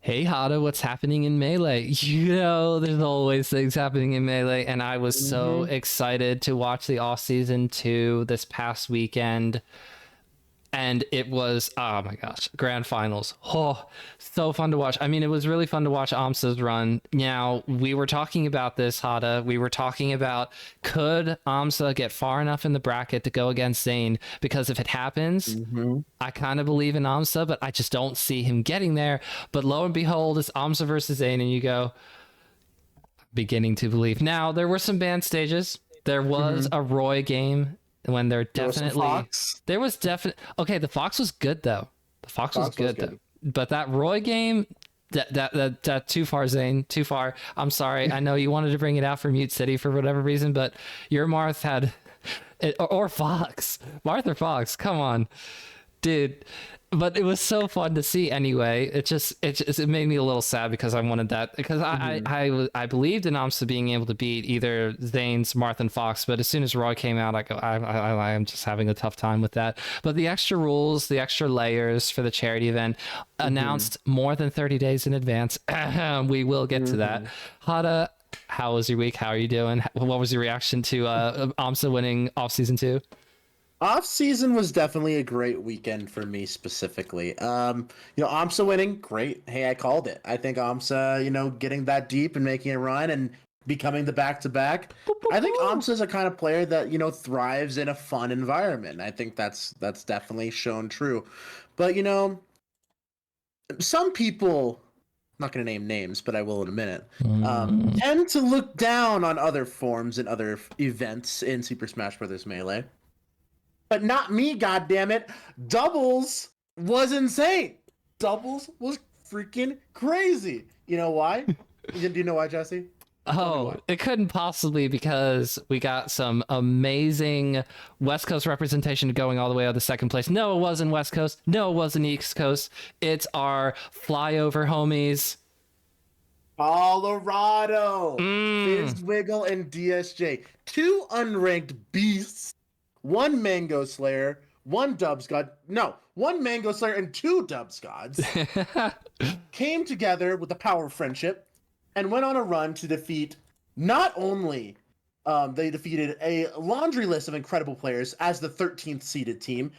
Hey Hada, what's happening in Melee? There's always things happening in Melee, and I was so Hmm. excited to watch the off season 2 this past weekend. And it was, oh my gosh, grand finals. Oh, so fun to watch. I mean, it was really fun to watch aMSa's run. Now, we were talking about this, Hada. We were talking about, could aMSa get far enough in the bracket to go against Zayn? Because if it happens, Hmm. I kind of believe in aMSa, but I just don't see him getting there. But lo and behold, it's aMSa versus Zayn, and you go, beginning to believe. Now, there were some banned stages. There was Hmm. a Roy game when There was some Fox. there was definitely okay. The Fox was good though. The Fox was Fox was good though. good. But that Roy game, that too far, Zane, too far. I'm sorry. I know you wanted to bring it out for Mute City for whatever reason, but your Marth had it, or Fox, Marth or Fox. Come on, dude. But it was so fun to see anyway. It made me a little sad because I wanted that, because Hmm. I believed in aMSa being able to beat either Zane's, Marth, and Fox. But as soon as Roy came out, I am just having a tough time with that. But the extra rules, the extra layers for the charity event, Hmm. announced more than 30 days in advance. We will get to that. Hmm. Hada, how was your week? How are you doing? What was your reaction to aMSa winning off season 2? Off season was definitely a great weekend for me specifically. aMSa winning, great. Hey, I called it. I think aMSa, getting that deep and making a run and becoming the back to back. I think aMSa is a kind of player that thrives in a fun environment. I think that's definitely shown true. But some people, not going to name names, but I will in a minute, Mm. tend to look down on other forms and other events in Super Smash Bros. Melee. But not me, goddammit. Doubles was insane. Doubles was freaking crazy. You know why? Do you know why, Jesse? Tell me Oh, why. it couldn't possibly, because we got some amazing West Coast representation going all the way up to second place. No, it wasn't West Coast. No, it wasn't East Coast. It's our flyover homies. Colorado, Mm. Fizzwiggle, and DSJ. Two unranked beasts. One Mango Slayer, one Dubs God. No, one Mango Slayer and two Dubs Gods came together with the power of friendship and went on a run to defeat not only they defeated a laundry list of incredible players as the 13th seeded team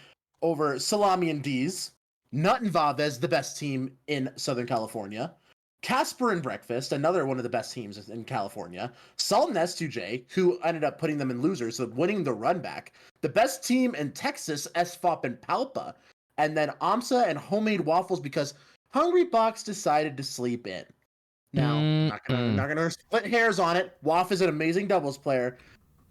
over Salami and D's, Nut and Vavez, the best team in Southern California, Casper and Breakfast, another one of the best teams in California, Salt and S2J, who ended up putting them in losers, so winning the run back, the best team in Texas, SFOP and Palpa, and then aMSa and Homemade Waffles because Hungry Box decided to sleep in. Now, Mm-mm. not gonna split hairs on it. Waff is an amazing doubles player,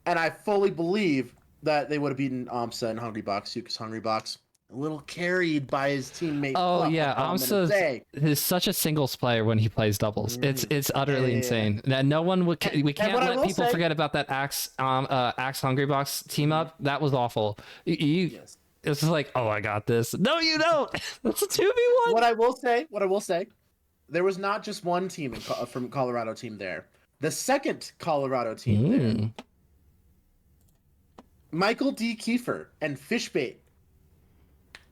and I fully believe that they would have beaten aMSa and Hungry Box too, because Hungry Box a little carried by his teammate Oh Fluff. yeah, That's all I'm gonna say. is such a singles player when he plays doubles. Mhm. It's Yeah, utterly yeah, yeah. insane. That no one would. We And can't what I let will people say, forget about that Axe Hungry Box team mhm, up. That was awful. yes. It's just like, oh, I got this. No, you don't. That's a 2v1. What I will say, there was not just one team from Colorado team there. The second Colorado team there, Mm. Michael D. Kiefer and Fishbait,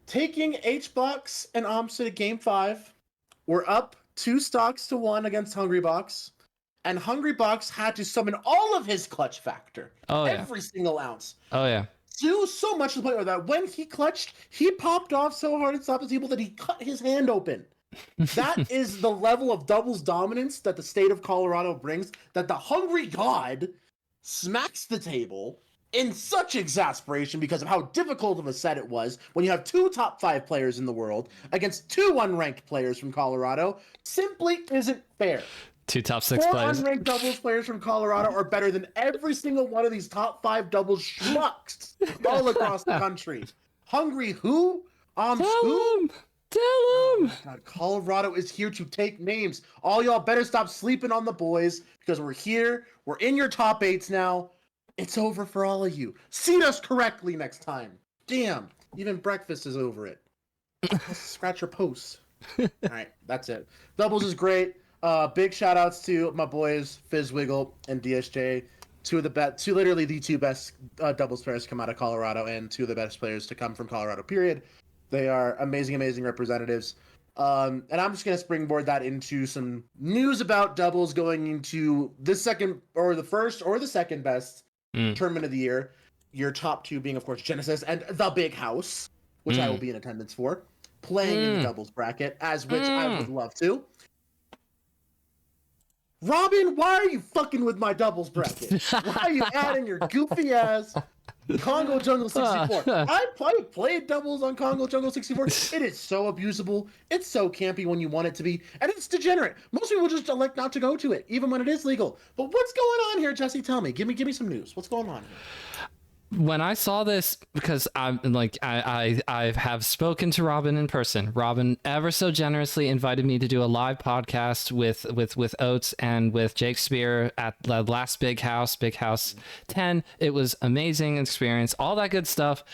taking HBox and aMSa to game 5. We're up 2 stocks to 1 against Hungry Box, and Hungry Box had to summon all of his clutch factor, Oh yeah. every single ounce. Oh yeah. Do so much to the point that when he clutched, he popped off so hard and stopped his people that he cut his hand open. That is the level of doubles dominance that the state of Colorado brings, that the Hungry God smacks the table in such exasperation because of how difficult of a set it was when you have two top 5 players in the world against two unranked players from Colorado. Simply isn't fair. Two top six 4 plays. unranked doubles players from Colorado are better than every single one of these top 5 doubles schmucks all across the country. Hungry who? Who? Tell him. Oh Tell him. my god, Colorado is here to take names. All y'all better stop sleeping on the boys because we're here. We're in your top 8s now. It's over for all of you. Seat us correctly next time. Damn, even breakfast is over it. Let's scratch your post. All right, that's it. Doubles is great. Big shout outs to my boys Fizzwiggle and DSJ. Literally the two best doubles players to come out of Colorado, and two of the best players to come from Colorado. Period. They are amazing, amazing representatives. And I'm just going to springboard that into some news about doubles going into the second or the first or the second best tournament of the year. Your top two being, of course, Genesis and the Big House, which I will be in attendance for, playing in the doubles bracket, as which I would love to. Robin, why are you fucking with my doubles bracket? Why are you adding your goofy ass Kongo Jungle 64? I played doubles on Kongo Jungle 64. It is so abusable. It's so campy when you want it to be, and it's degenerate. Most people just elect not to go to it, even when it is legal. But what's going on here, Jesse? Tell me. Give me some news. What's going on here? When I saw this, because I'm like, I have spoken to Robin in person. Robin ever so generously invited me to do a live podcast with Oates and with Jake Spear at the last Big House 10. It was amazing experience, all that good stuff.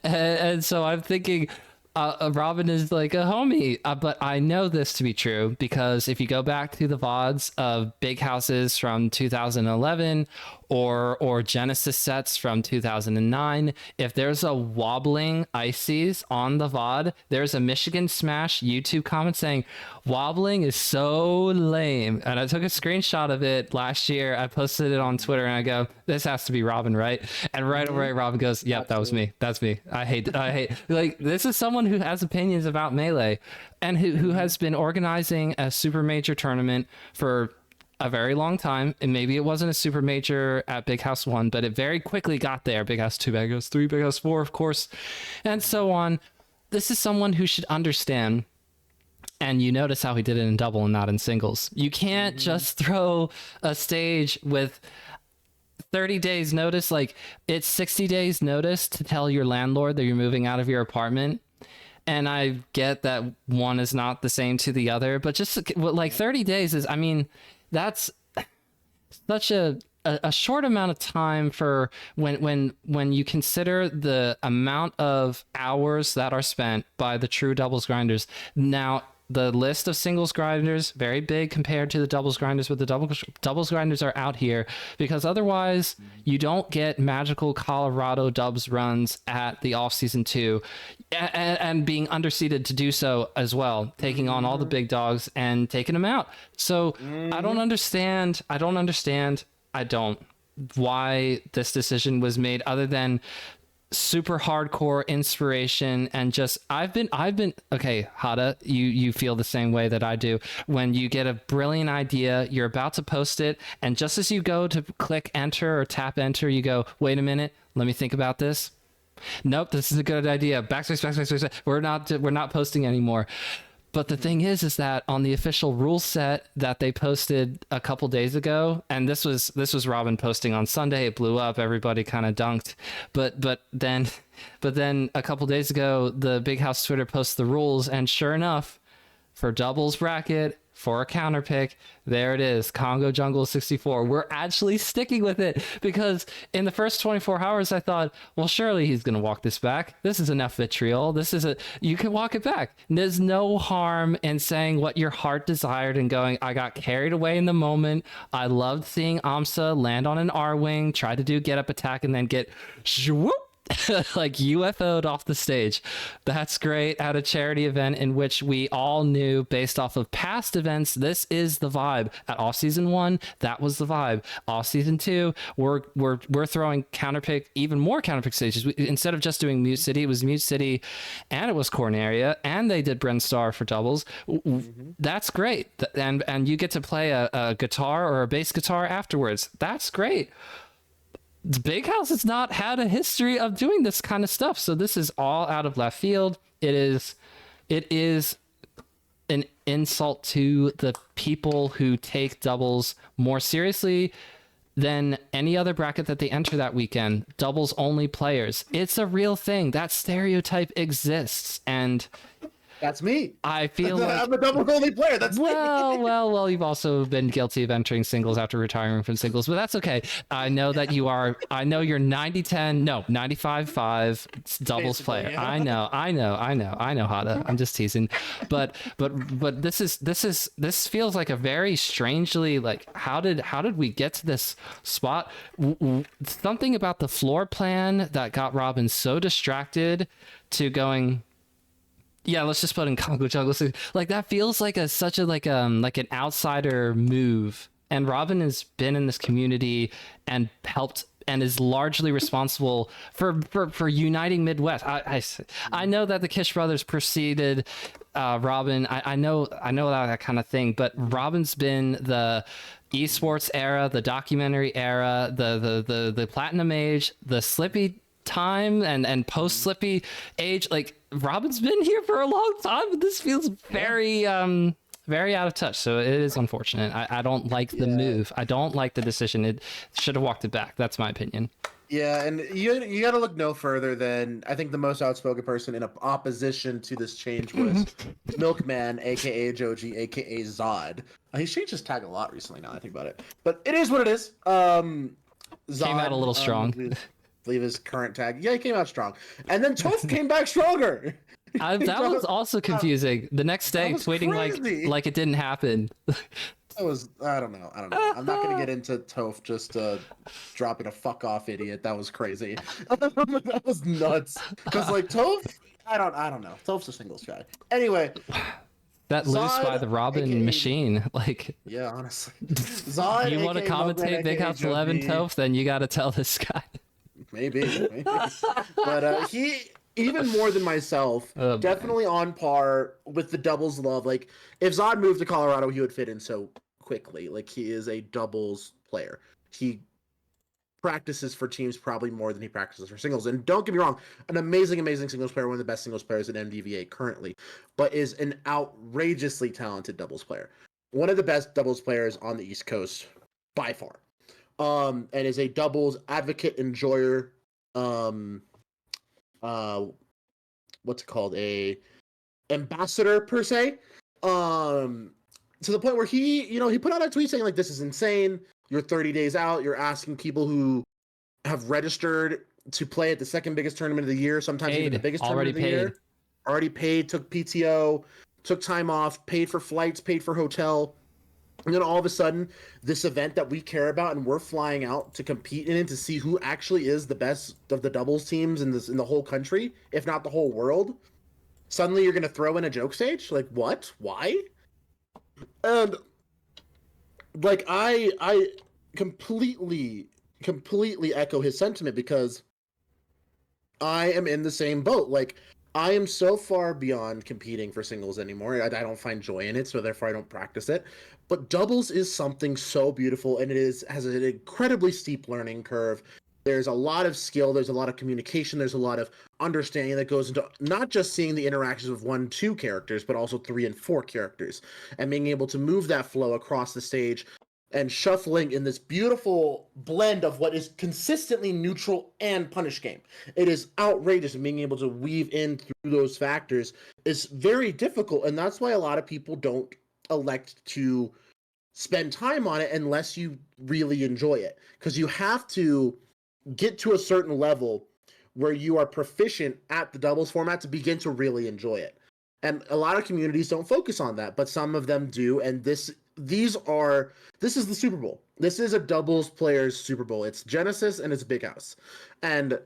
And so I'm thinking, Robin is like a homie, but I know this to be true because if you go back to the VODs of Big Houses from 2011 or Genesis sets from 2009, if there's a wobbling ices on the VOD, there's a Michigan Smash YouTube comment saying, wobbling is so lame. And I took a screenshot of it last year. I posted it on Twitter and I go, this has to be Robin, right? And right away, Robin goes, yep, that was me. That's me. I hate, like, this is someone who has opinions about Melee and who has been organizing a super major tournament for a very long time, and maybe it wasn't a super major at Big House 1, but it very quickly got there. Big House 2, Big House 3, Big House 4, of course, and so on. This is someone who should understand, and you notice how he did it in double and not in singles. You can't just throw a stage with 30 days notice. Like, it's 60 days notice to tell your landlord that you're moving out of your apartment. And I get that one is not the same to the other, but just like 30 days is, I mean, that's such a short amount of time for when you consider the amount of hours that are spent by the true doubles grinders. Now, the list of singles grinders, very big compared to the doubles grinders, but the doubles grinders are out here because otherwise you don't get magical Colorado dubs runs at the off-season 2 and being underseeded to do so as well, taking on all the big dogs and taking them out. So I don't understand why this decision was made, other than super hardcore inspiration and just I've been okay, Hada, you feel the same way that I do. When you get a brilliant idea, you're about to post it, and just as you go to click enter or tap enter, you go, wait a minute, let me think about this. Nope, this is a good idea. Backspace. We're not posting anymore. But the thing is that on the official rule set that they posted a couple days ago, and this was Robin posting on Sunday, it blew up, everybody kind of dunked. But then a couple days ago, the Big House Twitter posts the rules, and sure enough, for doubles bracket, for a counter pick, there it is, Kongo Jungle 64. We're actually sticking with it because in the first 24 hours I thought, well, surely he's going to walk this back. This is enough vitriol. You can walk it back. There's no harm in saying what your heart desired and going, I got carried away in the moment. I loved seeing aMSa land on an R-wing, try to do get up attack and then get whoop, like UFO'd off the stage. That's great. At a charity event in which we all knew based off of past events, this is the vibe. At off season 1, that was the vibe. Off season 2, we're throwing counterpick, even more counterpick stages. Instead of just doing Mute City, it was Mute City and it was Corneria, and they did Brinstar for doubles. That's great. And you get to play a guitar or a bass guitar afterwards. That's great. The Big House has not had a history of doing this kind of stuff, so this is all out of left field. It is an insult to the people who take doubles more seriously than any other bracket that they enter that weekend. Doubles only players. It's a real thing. That stereotype exists, and that's me. I feel like I'm a double only player. That's me. Well, you've also been guilty of entering singles after retiring from singles, but that's okay. I know that you are. I know you're 90-10, no, 95-5 doubles Basically, player. yeah. I know, Hada. I'm just teasing, but this feels like a very strangely, like, how did we get to this spot? Something about the floor plan that got Robin so distracted to going, Yeah, let's just put in Kongo Jungle. So, like that feels like such a like an outsider move. And Robin has been in this community and helped and is largely responsible for uniting Midwest. I know that the Kish brothers preceded Robin. I know that kind of thing, but Robin's been the esports era, the documentary era, the platinum age, the Slippy time and post Slippy age. Like Robin's been here for a long time, but this feels very out of touch. So it is unfortunate. I don't like the move. I don't like the decision. It should have walked it back. That's my opinion. Yeah, and you got to look no further than I think the most outspoken person in opposition to this change was Milkman, aka Joji, aka Zod. He's changed his tag a lot recently. Now I think about it, but it is what it is. Zod Came out a little strong. Leave his current tag. Yeah, he came out strong, and then Toph came back stronger. That was also confusing. The next day, tweeting like it didn't happen. I don't know. I'm not gonna get into Toph just dropping a fuck off idiot. That was crazy. That was nuts. Because like Toph, I don't know. Toph's a singles guy. Anyway. That lose by the Robin AKA, machine, like yeah, honestly. Zod, you want to commentate Big House 11 Toph, then you got to tell this guy. Maybe. But he, even more than myself, definitely on par with the doubles love. Like, if Zod moved to Colorado, he would fit in so quickly. Like, he is a doubles player. He practices for teams probably more than he practices for singles. And don't get me wrong, an amazing singles player, one of the best singles players in MDVA currently, but is an outrageously talented doubles player. One of the best doubles players on the East Coast, by far. And is a doubles advocate, enjoyer, what's it called? A ambassador per se. To the point where he put out a tweet saying like, this is insane. You're 30 days out. You're asking people who have registered to play at the second biggest tournament of the year, sometimes even the biggest tournament of the year. Already paid, took PTO, took time off, paid for flights, paid for hotel. And then all of a sudden, this event that we care about and we're flying out to compete in it to see who actually is the best of the doubles teams in the whole country, if not the whole world. Suddenly you're going to throw in a joke stage? Like, what? Why? And like I completely echo his sentiment because I am in the same boat. Like, I am so far beyond competing for singles anymore. I don't find joy in it, so therefore I don't practice it. But doubles is something so beautiful, and has an incredibly steep learning curve. There's a lot of skill, there's a lot of communication, there's a lot of understanding that goes into not just seeing the interactions of 1-2 characters, but also 3 and 4 characters, and being able to move that flow across the stage and shuffling in this beautiful blend of what is consistently neutral and punish game. It is outrageous, and being able to weave in through those factors is very difficult, and that's why a lot of people don't elect to spend time on it unless you really enjoy it, because you have to get to a certain level where you are proficient at the doubles format to begin to really enjoy it. And a lot of communities don't focus on that, but some of them do, and this is the Super Bowl. This is a doubles players Super Bowl. It's Genesis and it's Big House. And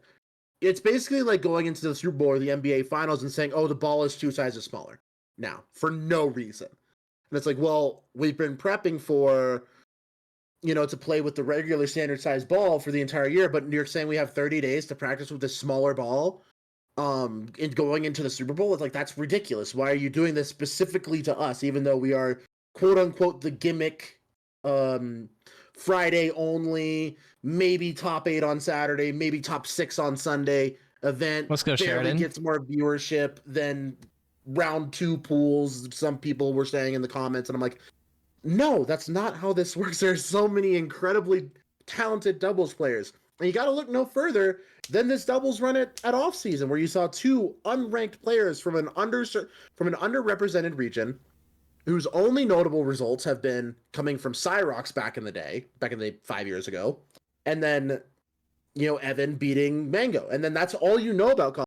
it's basically like going into the Super Bowl or the NBA Finals and saying, oh, the ball is 2 sizes smaller now for no reason. And it's like, well, we've been prepping for, to play with the regular standard size ball for the entire year, but you're saying we have 30 days to practice with this smaller ball and going into the Super Bowl. It's like, that's ridiculous. Why are you doing this specifically to us, even though we are quote unquote the gimmick Friday only, maybe top 8 on Saturday, maybe top 6 on Sunday event. Let's go, Sheridan. Gets more viewership than round 2 pools, some people were saying in the comments, and I'm like, no, that's not how this works. There's so many incredibly talented doubles players, and you got to look no further than this doubles run at off season, where you saw 2 unranked players from an underrepresented region, whose only notable results have been coming from Cyrox back in the day 5 years ago, and then Evan beating Mango, and then that's all you know about Colorado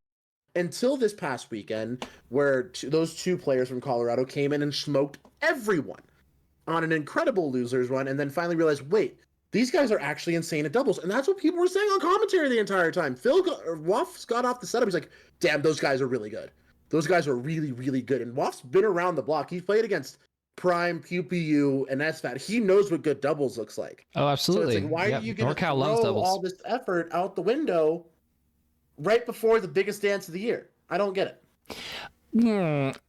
until this past weekend, where those 2 players from Colorado came in and smoked everyone on an incredible losers run, and then finally realized, wait, these guys are actually insane at doubles. And that's what people were saying on commentary the entire time. Waff got off the setup. He's like, damn, those guys are really good. Those guys are really, really good. And Waff's been around the block. He played against Prime, PPU, and SFAT. He knows what good doubles looks like. Oh, absolutely. So it's like, why are you going to NorCal loves throw doubles. all this effort out the window right before the biggest dance of the year? I don't get it.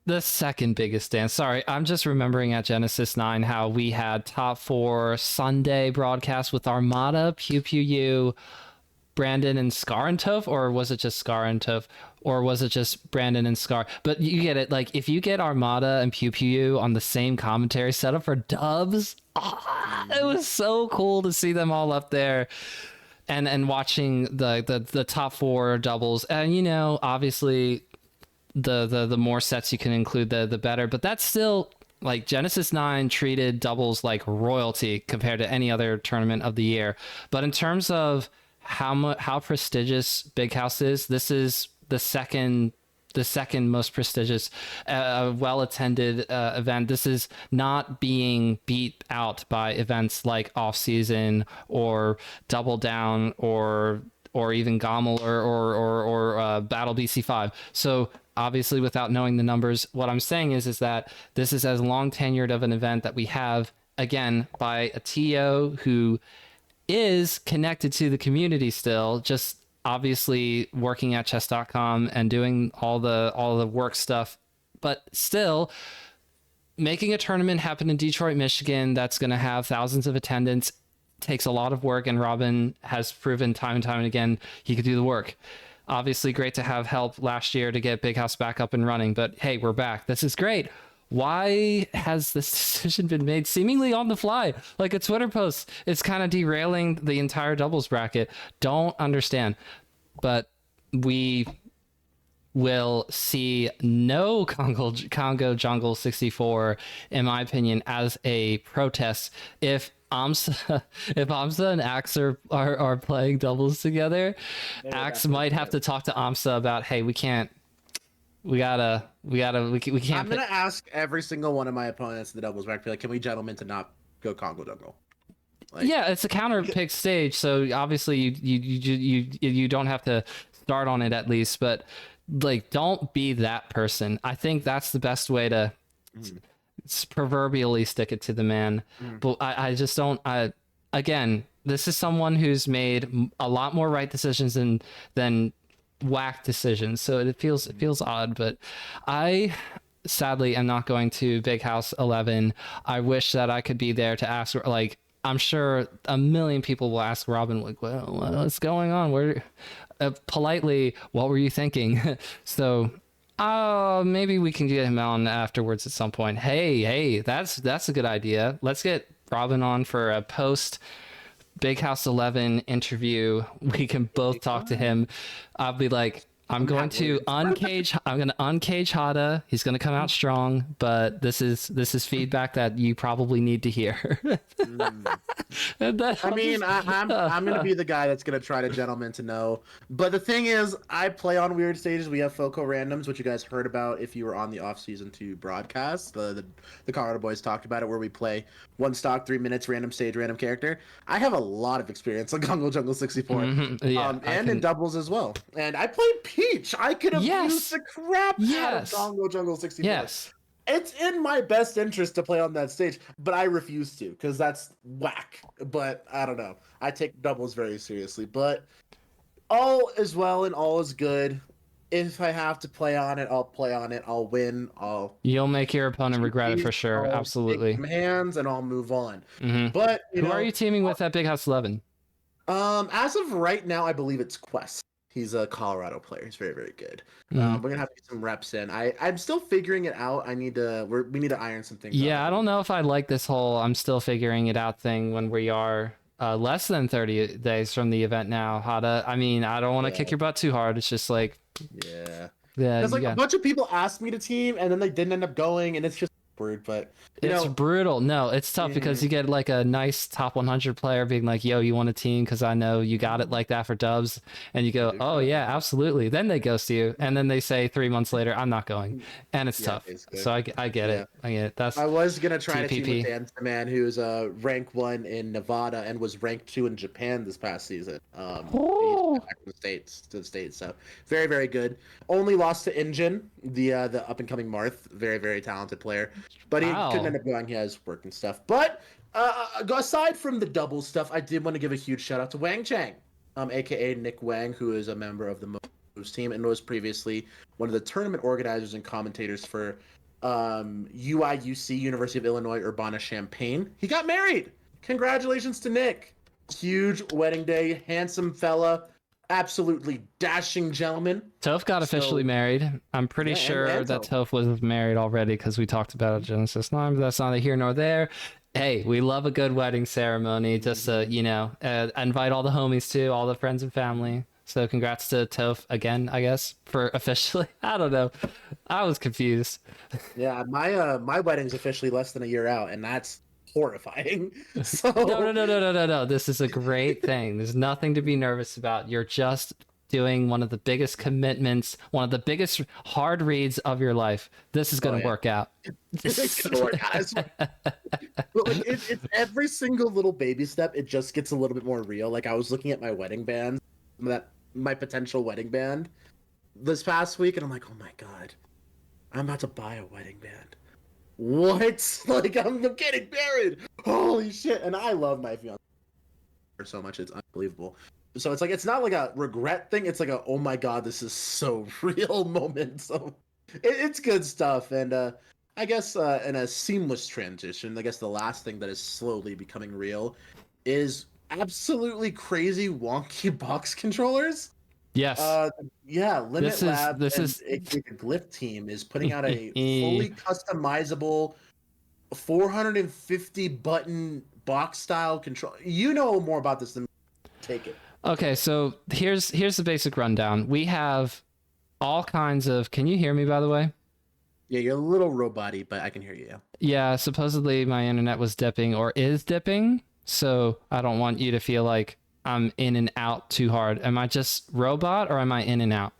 The second biggest dance. Sorry, I'm just remembering at Genesis 9 how we had top 4 Sunday broadcast with Armada, Pew Pew U, Brandon and Skarantov, or was it just Skarantov, or was it just Brandon and Scar? But you get it. Like, if you get Armada and Pew Pew U on the same commentary setup for dubs, it was so cool to see them all up there. And watching the top 4 doubles, and you know, obviously the more sets you can include, the better, but that's still, like, Genesis 9 treated doubles like royalty compared to any other tournament of the year. But in terms of how prestigious Big House is, this is the second most prestigious, well attended event. This is not being beat out by events like Off Season or Double Down or even Gommel or Battle BC5. So obviously, without knowing the numbers, what I'm saying is that this is as long tenured of an event that we have, again, by a TO who is connected to the community still, just obviously working at chess.com and doing all the work stuff, but still making a tournament happen in Detroit, Michigan that's going to have thousands of attendants takes a lot of work, and Robin has proven time and time and again he could do the work. Obviously great to have help last year to get Big House back up and running, but hey, we're back. This is great. Why has this decision been made seemingly on the fly, like a Twitter post? It's kind of derailing the entire doubles bracket. Don't understand. But we will see no Kongo Jungle 64, in my opinion, as a protest. If aMSa and aMSa are playing doubles together, aMSa might have to talk to aMSa about, hey, we can't. We can't. I'm gonna ask every single one of my opponents in the doubles bracket, like, can we gentlemen to not go Kongo Jungle? Like, yeah, it's a counter pick stage, so obviously you don't have to start on it, at least. But like, don't be that person. I think that's the best way to proverbially stick it to the man. But I just don't. Again, this is someone who's made a lot more right decisions than whack decisions, so it feels odd. But I sadly am not going to Big House 11. I wish that I could be there to ask, like, I'm sure a million people will ask Robin, like, well, what's going on, where politely, what were you thinking? So maybe we can get him on afterwards at some point. Hey, that's a good idea. Let's get Robin on for a post Big House 11 interview. We can both talk to him. I'll be like, I'm going to uncage Hada. He's going to come out strong, but this is feedback that you probably need to hear. I'm going to be the guy that's going to try to gentleman to know. But the thing is, I play on weird stages. We have Foco randoms, which you guys heard about if you were on the off season 2 broadcast. The Colorado Boys talked about it, where we play one stock, 3 minutes, random stage, random character. I have a lot of experience on Kongo Jungle 64, and in doubles as well. And I played Peach. I could have used the crap out of Kongo Jungle 64. Yes. It's in my best interest to play on that stage, but I refuse to, because that's whack. But I don't know. I take doubles very seriously. But all is well and all is good. If I have to play on it, I'll play on it. I'll win. You'll make your opponent regret it for sure. Absolutely. Take some hands and I'll move on. But who are you teaming with at Big House 11? As of right now, I believe it's Quest. He's a Colorado player. He's very, very good. We're gonna have to get some reps in. I'm still figuring it out. We need to iron some things out. I don't know if I like this whole I'm still figuring it out thing when we are less than 30 days from the event now. Hada, I mean, I don't want to kick your butt too hard. It's just like, because like a bunch of people asked me to team and then they didn't end up going, and it's just weird. But it's brutal. No, it's tough because you get like a nice top 100 player being like, yo, you want a team because I know you got it like that for dubs, and you go, oh yeah, absolutely. Then they ghost you, and then they say 3 months later, I'm not going, and it's tough. So I get it. I get it. I was gonna try to team with aMSa, man, who's rank 1 in Nevada and was rank 2 in Japan this past season. He back to the states. So very, very good. Only lost to Injin, the up and coming Marth, very, very talented player, but he couldn't end Wow. up going. He has work and stuff. But aside from the double stuff, I did want to give a huge shout out to Wang Chang, aka Nick Wang, who is a member of the Moves team and was previously one of the tournament organizers and commentators for UIUC, University of Illinois Urbana-Champaign. He got married. Congratulations to Nick. Huge wedding day, handsome fella, absolutely dashing gentleman. Toph got officially married. I'm pretty sure that Toph was married already because we talked about it Genesis 9, but that's neither here nor there. Hey, we love a good wedding ceremony. Just invite all the homies too, all the friends and family. So congrats to Toph again, I guess, for officially. I don't know. I was confused. Yeah, my wedding's officially less than a year out, and that's horrifying. So No. This is a great thing. There's nothing to be nervous about. You're just doing one of the biggest commitments, one of the biggest hard reads of your life. This is going to work out. It's gonna work out. But like, it's every single little baby step. It just gets a little bit more real. Like I was looking at my wedding band, my potential wedding band, this past week, and I'm like, oh my god, I'm about to buy a wedding band. What? Like I'm getting married. Holy shit! And I love my fiance so much. It's unbelievable. So it's like it's not like a regret thing. It's like a oh my god, this is so real moment. So it's good stuff. And I guess in a seamless transition, I guess the last thing that is slowly becoming real is absolutely crazy wonky box controllers. Yes. Yeah, Limit Lab this and is the Glyph team is putting out a fully customizable 450 button box style control. You know more about this than me. Take it. Okay, so here's the basic rundown. We have all kinds of. Can you hear me, by the way? Yeah, you're a little robot-y, but I can hear you. Yeah, supposedly my internet was dipping or is dipping, so I don't want you to feel like I'm in and out too hard. Am I just robot or am I in and out?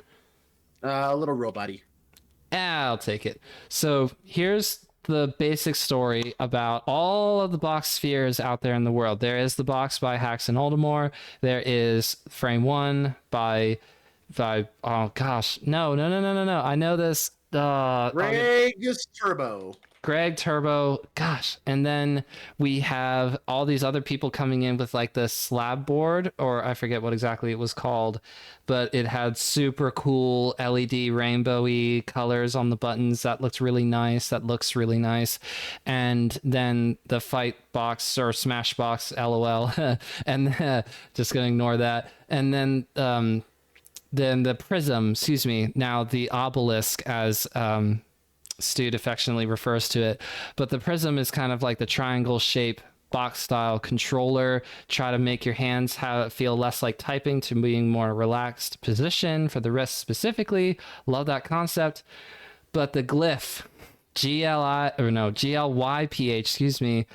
A little robot-y. I'll take it. So here's the basic story about all of the box spheres out there in the world. There is the box by Hacks and Oldemore. There is Frame One by oh gosh, no. I know this. Greg Turbo, gosh. And then we have all these other people coming in with like the slab board, or I forget what exactly it was called, but it had super cool LED rainbowy colors on the buttons. That looks really nice. And then the fight box or smash box, LOL, and just gonna ignore that. And then the prism, excuse me, now the obelisk, as Stude affectionately refers to it, but the prism is kind of like the triangle shape box style controller. Try to make your hands feel less like typing to being more relaxed position for the wrist specifically. Love that concept. But the Glyph, GLYPH, excuse me,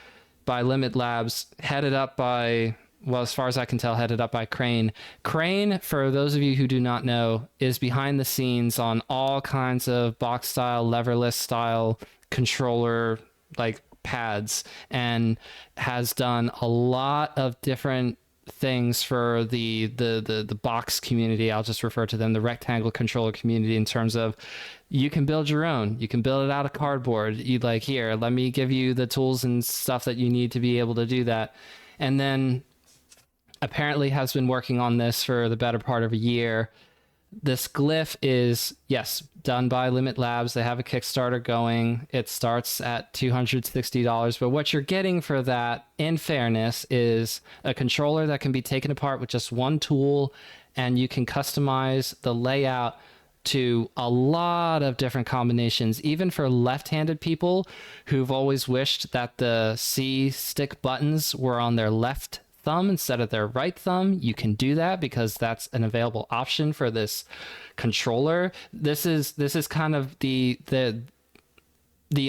by Limit Labs, headed up by, well, as far as I can tell, headed up by Crane. Crane, for those of you who do not know, is behind the scenes on all kinds of box style, leverless style controller like pads, and has done a lot of different things for the box community. I'll just refer to them, the rectangle controller community, in terms of you can build your own. You can build it out of cardboard. You like, here, let me give you the tools and stuff that you need to be able to do that. And then apparently has been working on this for the better part of a year. This Glyph is, yes, done by Limit Labs. They have a Kickstarter going. It starts at $260, but what you're getting for that, in fairness, is a controller that can be taken apart with just one tool, and you can customize the layout to a lot of different combinations, even for left-handed people who've always wished that the C stick buttons were on their left thumb instead of their right thumb. You can do that because that's an available option for this controller. This is kind of the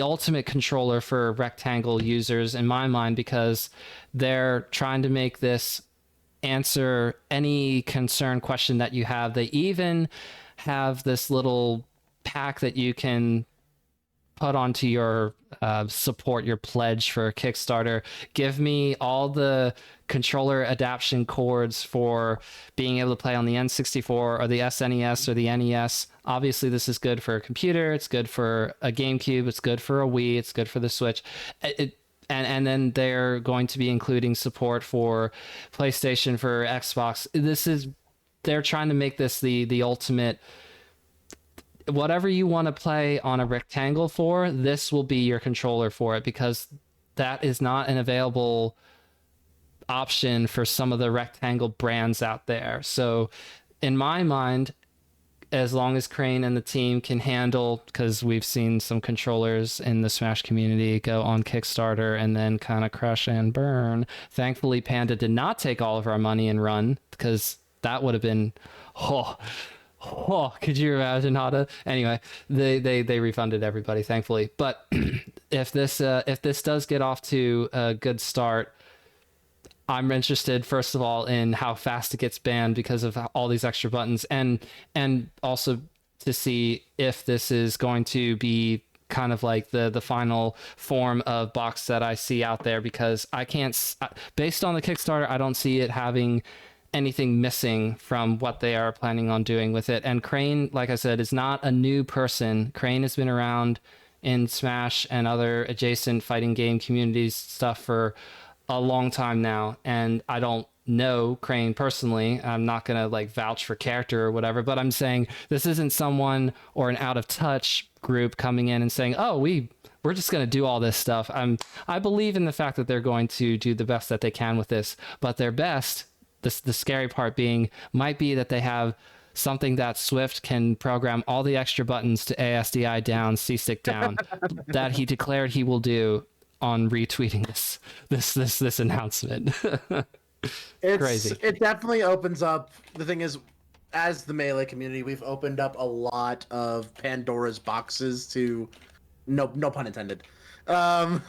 ultimate controller for rectangle users in my mind, because they're trying to make this answer any concern question that you have. They even have this little pack that you can put onto your support, your pledge for Kickstarter. Give me all the controller adaptation cords for being able to play on the N64 or the SNES or the NES. Obviously, this is good for a computer. It's good for a GameCube. It's good for a Wii. It's good for the Switch. And then they're going to be including support for PlayStation, for Xbox. They're trying to make this the ultimate. Whatever you want to play on a rectangle for, this will be your controller for it, because that is not an available option for some of the rectangle brands out there. So in my mind, as long as Crane and the team can handle, because we've seen some controllers in the Smash community go on Kickstarter and then kind of crash and burn. Thankfully, Panda did not take all of our money and run, because that would have been, could you imagine, Hada? Anyway, they refunded everybody, thankfully. But if this does get off to a good start, I'm interested, first of all, in how fast it gets banned because of all these extra buttons, and also to see if this is going to be kind of like the final form of box that I see out there, because I can't, based on the Kickstarter, I don't see it having anything missing from what they are planning on doing with it. And Crane, like I said, is not a new person. Crane has been around in Smash and other adjacent fighting game communities stuff for a long time now, and I don't know Crane personally. I'm not gonna like vouch for character or whatever, but I'm saying this isn't someone or an out of touch group coming in and saying, oh, we're just gonna do all this stuff. I believe in the fact that they're going to do the best that they can with this, but their best, the scary part being, might be that they have something that Swift can program all the extra buttons to ASDI down, C-stick down, that he declared he will do on retweeting this announcement. Crazy. It definitely opens up. The thing is, as the Melee community, we've opened up a lot of Pandora's boxes to, no pun intended. Nah,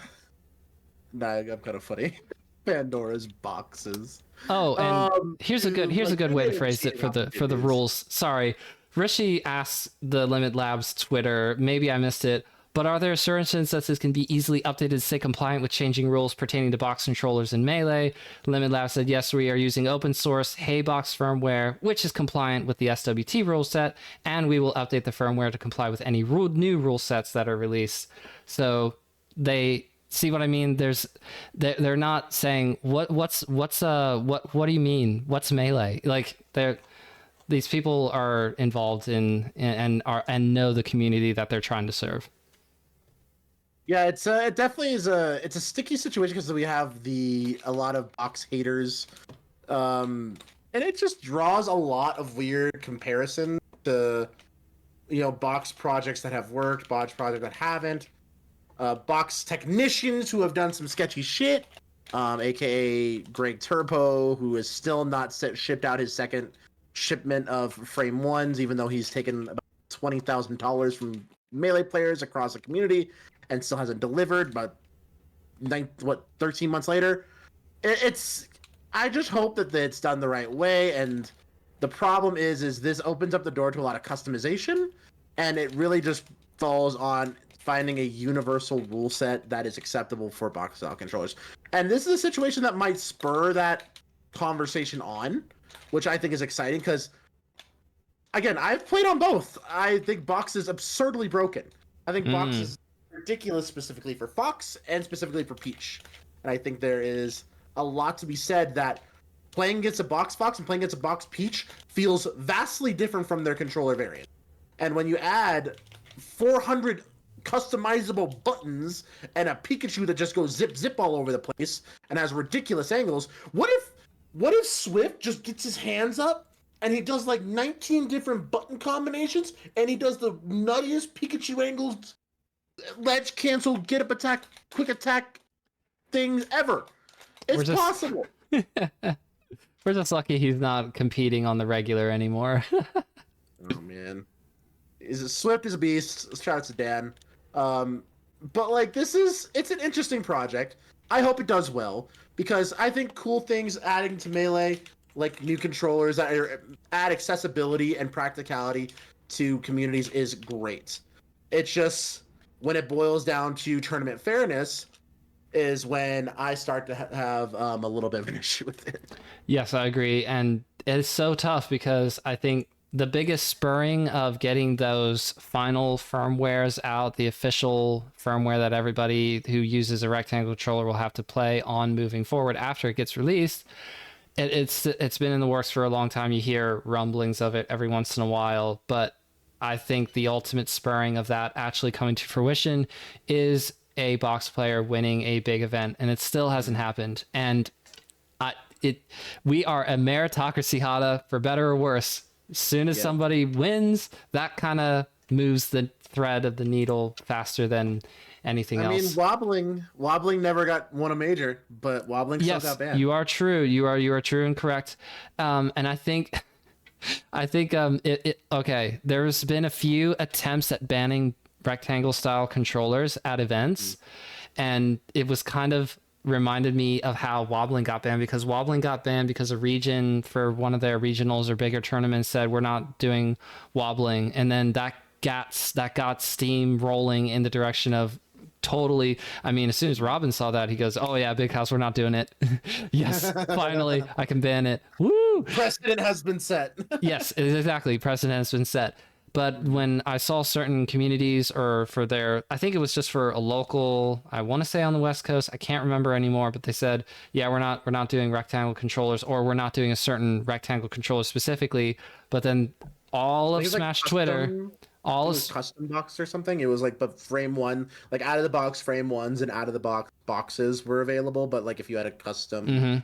I'm kind of funny. Pandora's boxes. Oh, and here's a good way to phrase it for the rules. Sorry, Rishi asked the Limit Labs Twitter. Maybe I missed it. But are there certain instances can be easily updated to stay compliant with changing rules pertaining to box controllers in Melee? Limit Lab said, yes, we are using open source Haybox firmware, which is compliant with the SWT rule set, and we will update the firmware to comply with any new rule sets that are released. So they see what I mean? They're not saying what do you mean? What's Melee? Like these people are involved in and know the community that they're trying to serve. Yeah, it definitely is it's a sticky situation because we have a lot of box haters, and it just draws a lot of weird comparison to, box projects that have worked, box projects that haven't, box technicians who have done some sketchy shit, aka Greg Turpo, who is still not shipped out his second shipment of Frame Ones, even though he's taken about $20,000 from Melee players across the community, and still hasn't delivered. But 13 months later, I just hope that it's done the right way. And the problem is this opens up the door to a lot of customization, and it really just falls on finding a universal rule set that is acceptable for box style controllers. And this is a situation that might spur that conversation on, which I think is exciting because, again, I've played on both. I think box is absurdly broken. I think box is ridiculous, specifically for Fox and specifically for Peach. And I think there is a lot to be said that playing against a box Fox and playing against a box Peach feels vastly different from their controller variant. And when you add 400 customizable buttons and a Pikachu that just goes zip all over the place and has ridiculous angles, what if Swift just gets his hands up and he does like 19 different button combinations and he does the nuttiest Pikachu angles, ledge cancel, get up attack, quick attack things ever? It's possible. We're just lucky he's not competing on the regular anymore. Oh man, Swift is a beast. Shout out to Dan. But like it's an interesting project. I hope it does well because I think cool things adding to Melee, like new controllers that add accessibility and practicality to communities, is great. It's just when it boils down to tournament fairness is when I start to have a little bit of an issue with it. Yes, I agree. And it's so tough because I think the biggest spurring of getting those final firmwares out, the official firmware that everybody who uses a rectangle controller will have to play on moving forward after it gets released, it's been in the works for a long time. You hear rumblings of it every once in a while, but I think the ultimate spurring of that actually coming to fruition is a box player winning a big event, and it still hasn't happened. And we are a meritocracy, Hada, for better or worse. As soon as somebody wins, that kind of moves the thread of the needle faster than anything else. I mean, wobbling never won a major, but wobbling still got banned. You are true. You are true and correct. And I think okay, there's been a few attempts at banning rectangle style controllers at events, and it was kind of reminded me of how wobbling got banned, because wobbling got banned because a region for one of their regionals or bigger tournaments said we're not doing wobbling, and then that got steam rolling in the direction of totally. I mean, as soon as Robin saw that, he goes, "Oh yeah, Big House, we're not doing it." Yes, finally I can ban it. Woo! Precedent has been set. Yes, exactly. Precedent has been set. But when I saw certain communities, or for their, I think it was just for a local, I want to say on the West Coast, I can't remember anymore, but they said, yeah, we're not doing rectangle controllers, or we're not doing a certain rectangle controller specifically. But then all of Smash Twitter, all of custom box or something. It was like, but frame one, like out of the box frame ones and out of the box boxes were available. But like if you had a custom,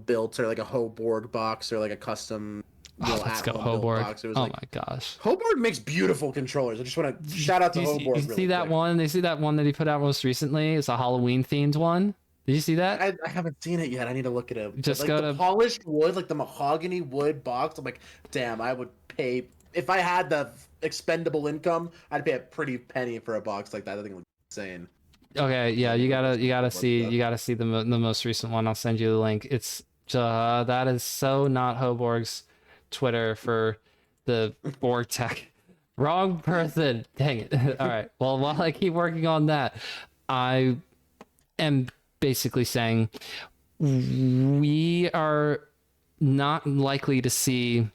built, or like a Hoborg box, or like a custom. Let's go Hoborg. Oh like, my gosh. Hoborg makes beautiful controllers. I just want to shout out to Hoborg. You see that one? They see that one that he put out most recently? It's a Halloween themed one. Did you see that? I haven't seen it yet. I need to look it up. Just like go the to polished wood, like the mahogany wood box. I'm like, damn, I would pay if I had the expendable income. I'd pay a pretty penny for a box like that. I think it looks insane. Okay, yeah, you gotta see the most recent one. I'll send you the link. It's that is so not Hoborg's Twitter for the Borg Tech. Wrong person. Dang it. All right. Well, while I keep working on that, I am basically saying we are not likely to see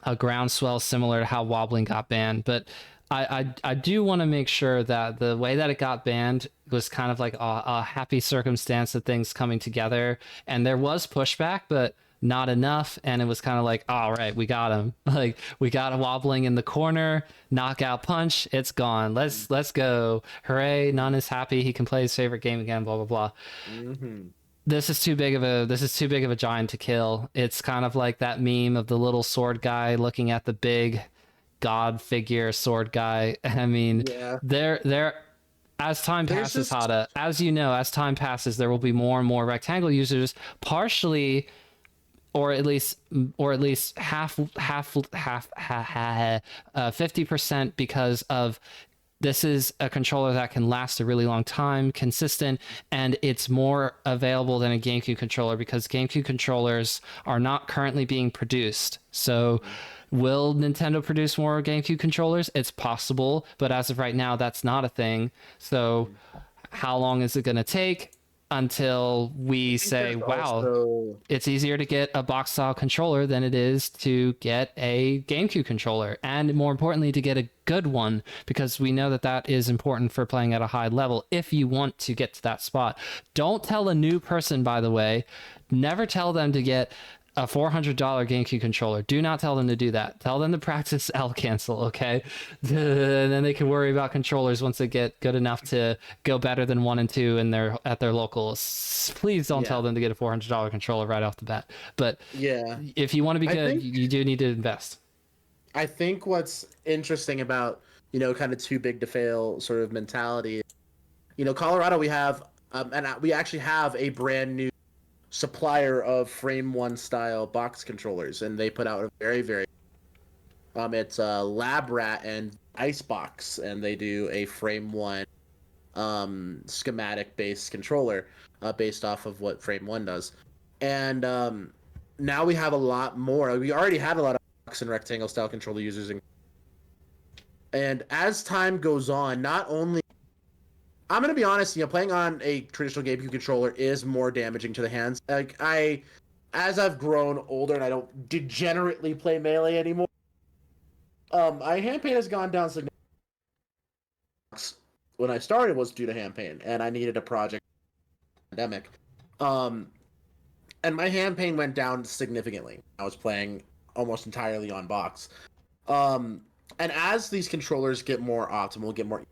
a groundswell similar to how wobbling got banned, but I do want to make sure that the way that it got banned was kind of like a happy circumstance of things coming together, and there was pushback, but not enough. And it was kind of like, all right, we got him. Like, we got a wobbling in the corner, knockout punch, it's gone. Let's go. Hooray, None is happy. He can play his favorite game again, blah, blah, blah. This is too big of a giant to kill. It's kind of like that meme of the little sword guy looking at the big god figure sword guy. I mean, they're as time passes, Hada, as you know, as time passes, there will be more and more rectangle users, partially, or at least half 50%, because of this is a controller that can last a really long time, consistent, and it's more available than a GameCube controller because GameCube controllers are not currently being produced. So will Nintendo produce more GameCube controllers? It's possible, but as of right now, that's not a thing. So how long is it going to take until we say, wow, it's easier to get a box style controller than it is to get a GameCube controller, and more importantly, to get a good one, because we know that that is important for playing at a high level if you want to get to that spot. Don't tell a new person, by the way, never tell them to get a $400 GameCube controller. Do not tell them to do that. Tell them to practice L cancel, okay? And then they can worry about controllers once they get good enough to go better than 1 and 2 at their locals. Please don't tell them to get a $400 controller right off the bat. But if you want to be good, you do need to invest. I think what's interesting about, kind of too big to fail sort of mentality, Colorado, we have, and we actually have a brand new supplier of frame one style box controllers, and they put out a very, very it's a Lab Rat and Icebox, and they do a frame one schematic based controller based off of what frame one does. And now we have a lot more. We already had a lot of box and rectangle style controller users, and as time goes on, not only I'm gonna be honest. Playing on a traditional GameCube controller is more damaging to the hands. Like as I've grown older and I don't degenerately play Melee anymore, my hand pain has gone down significantly. When I started was due to hand pain, and I needed a project pandemic. And my hand pain went down significantly. I was playing almost entirely on box. And as these controllers get more optimal, get more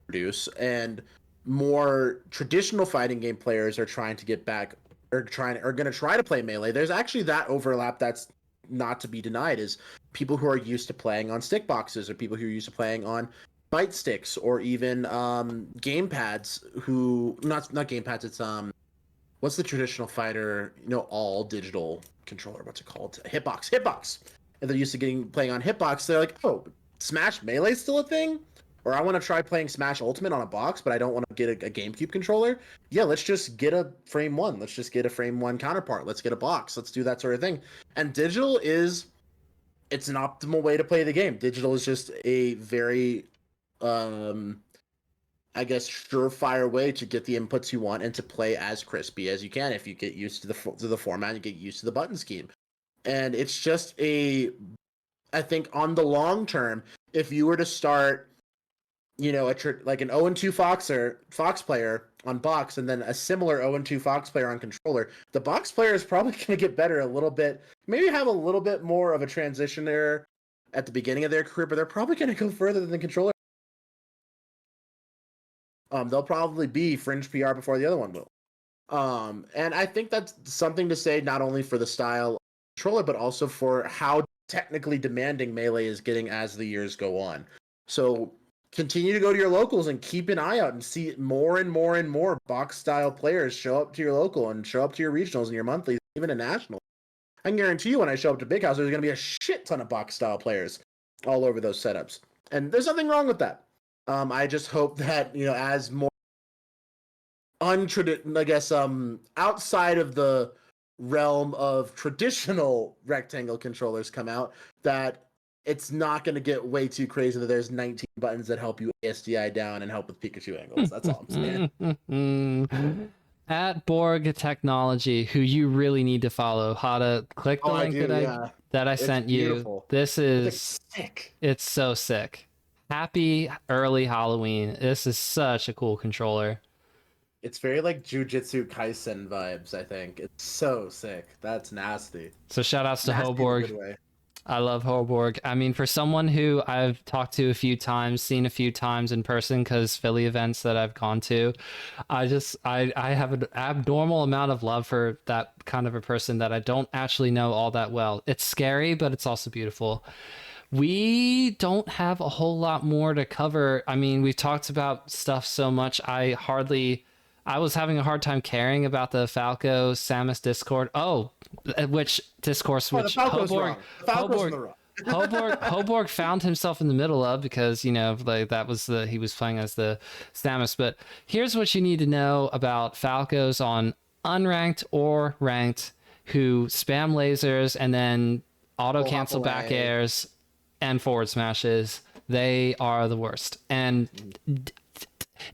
produce, and more traditional fighting game players are trying to get back are going to try to play Melee. There's actually that overlap that's not to be denied, is people who are used to playing on stick boxes or people who are used to playing on fight sticks or even game pads who not game pads, it's what's the traditional fighter, all digital controller, what's it called? Hitbox. And they're used to playing on Hitbox. They're like, oh, Smash Melee's still a thing? Or I want to try playing Smash Ultimate on a box, but I don't want to get a GameCube controller. Yeah, let's just get a Frame 1. Let's just get a Frame 1 counterpart. Let's get a box. Let's do that sort of thing. And digital it's an optimal way to play the game. Digital is just a very, I guess, surefire way to get the inputs you want and to play as crispy as you can if you get used to the format and get used to the button scheme. And it's just I think on the long term, if you were to start, like an 0-2 Fox player on box, and then a similar 0-2 Fox player on controller, the box player is probably going to get better a little bit, maybe have a little bit more of a transition there at the beginning of their career, but they're probably going to go further than the controller. They'll probably be fringe PR before the other one will. And I think that's something to say not only for the style of the controller, but also for how technically demanding Melee is getting as the years go on. So continue to go to your locals and keep an eye out and see more and more and more box-style players show up to your local and show up to your regionals and your monthlies, even a national. I can guarantee you when I show up to Big House, there's going to be a shit ton of box-style players all over those setups. And there's nothing wrong with that. I just hope that, as more outside of the realm of traditional rectangle controllers come out, that it's not going to get way too crazy that there's 19 buttons that help you ASDI down and help with Pikachu angles. That's all I'm saying. At Borg Technology, who you really need to follow. Hada, click the link that I sent beautiful. you. This is it's sick. It's so sick. Happy early Halloween. This is such a cool controller. It's very like Jujutsu Kaisen vibes, I think. It's so sick. That's nasty. So shout outs to Hoborg. I love Hoborg. I mean, for someone who I've talked to a few times, seen a few times in person, because Philly events that I've gone to, I have an abnormal amount of love for that kind of a person that I don't actually know all that well. It's scary, but it's also beautiful. We don't have a whole lot more to cover. I mean, we've talked about stuff so much. I was having a hard time caring about the Falco Samus Discord. Which discourse? Which Hoborg found himself in the middle of, because he was playing as the Samus. But here's what you need to know about Falcos on unranked or ranked who spam lasers and then auto cancel back airs and forward smashes. They are the worst. And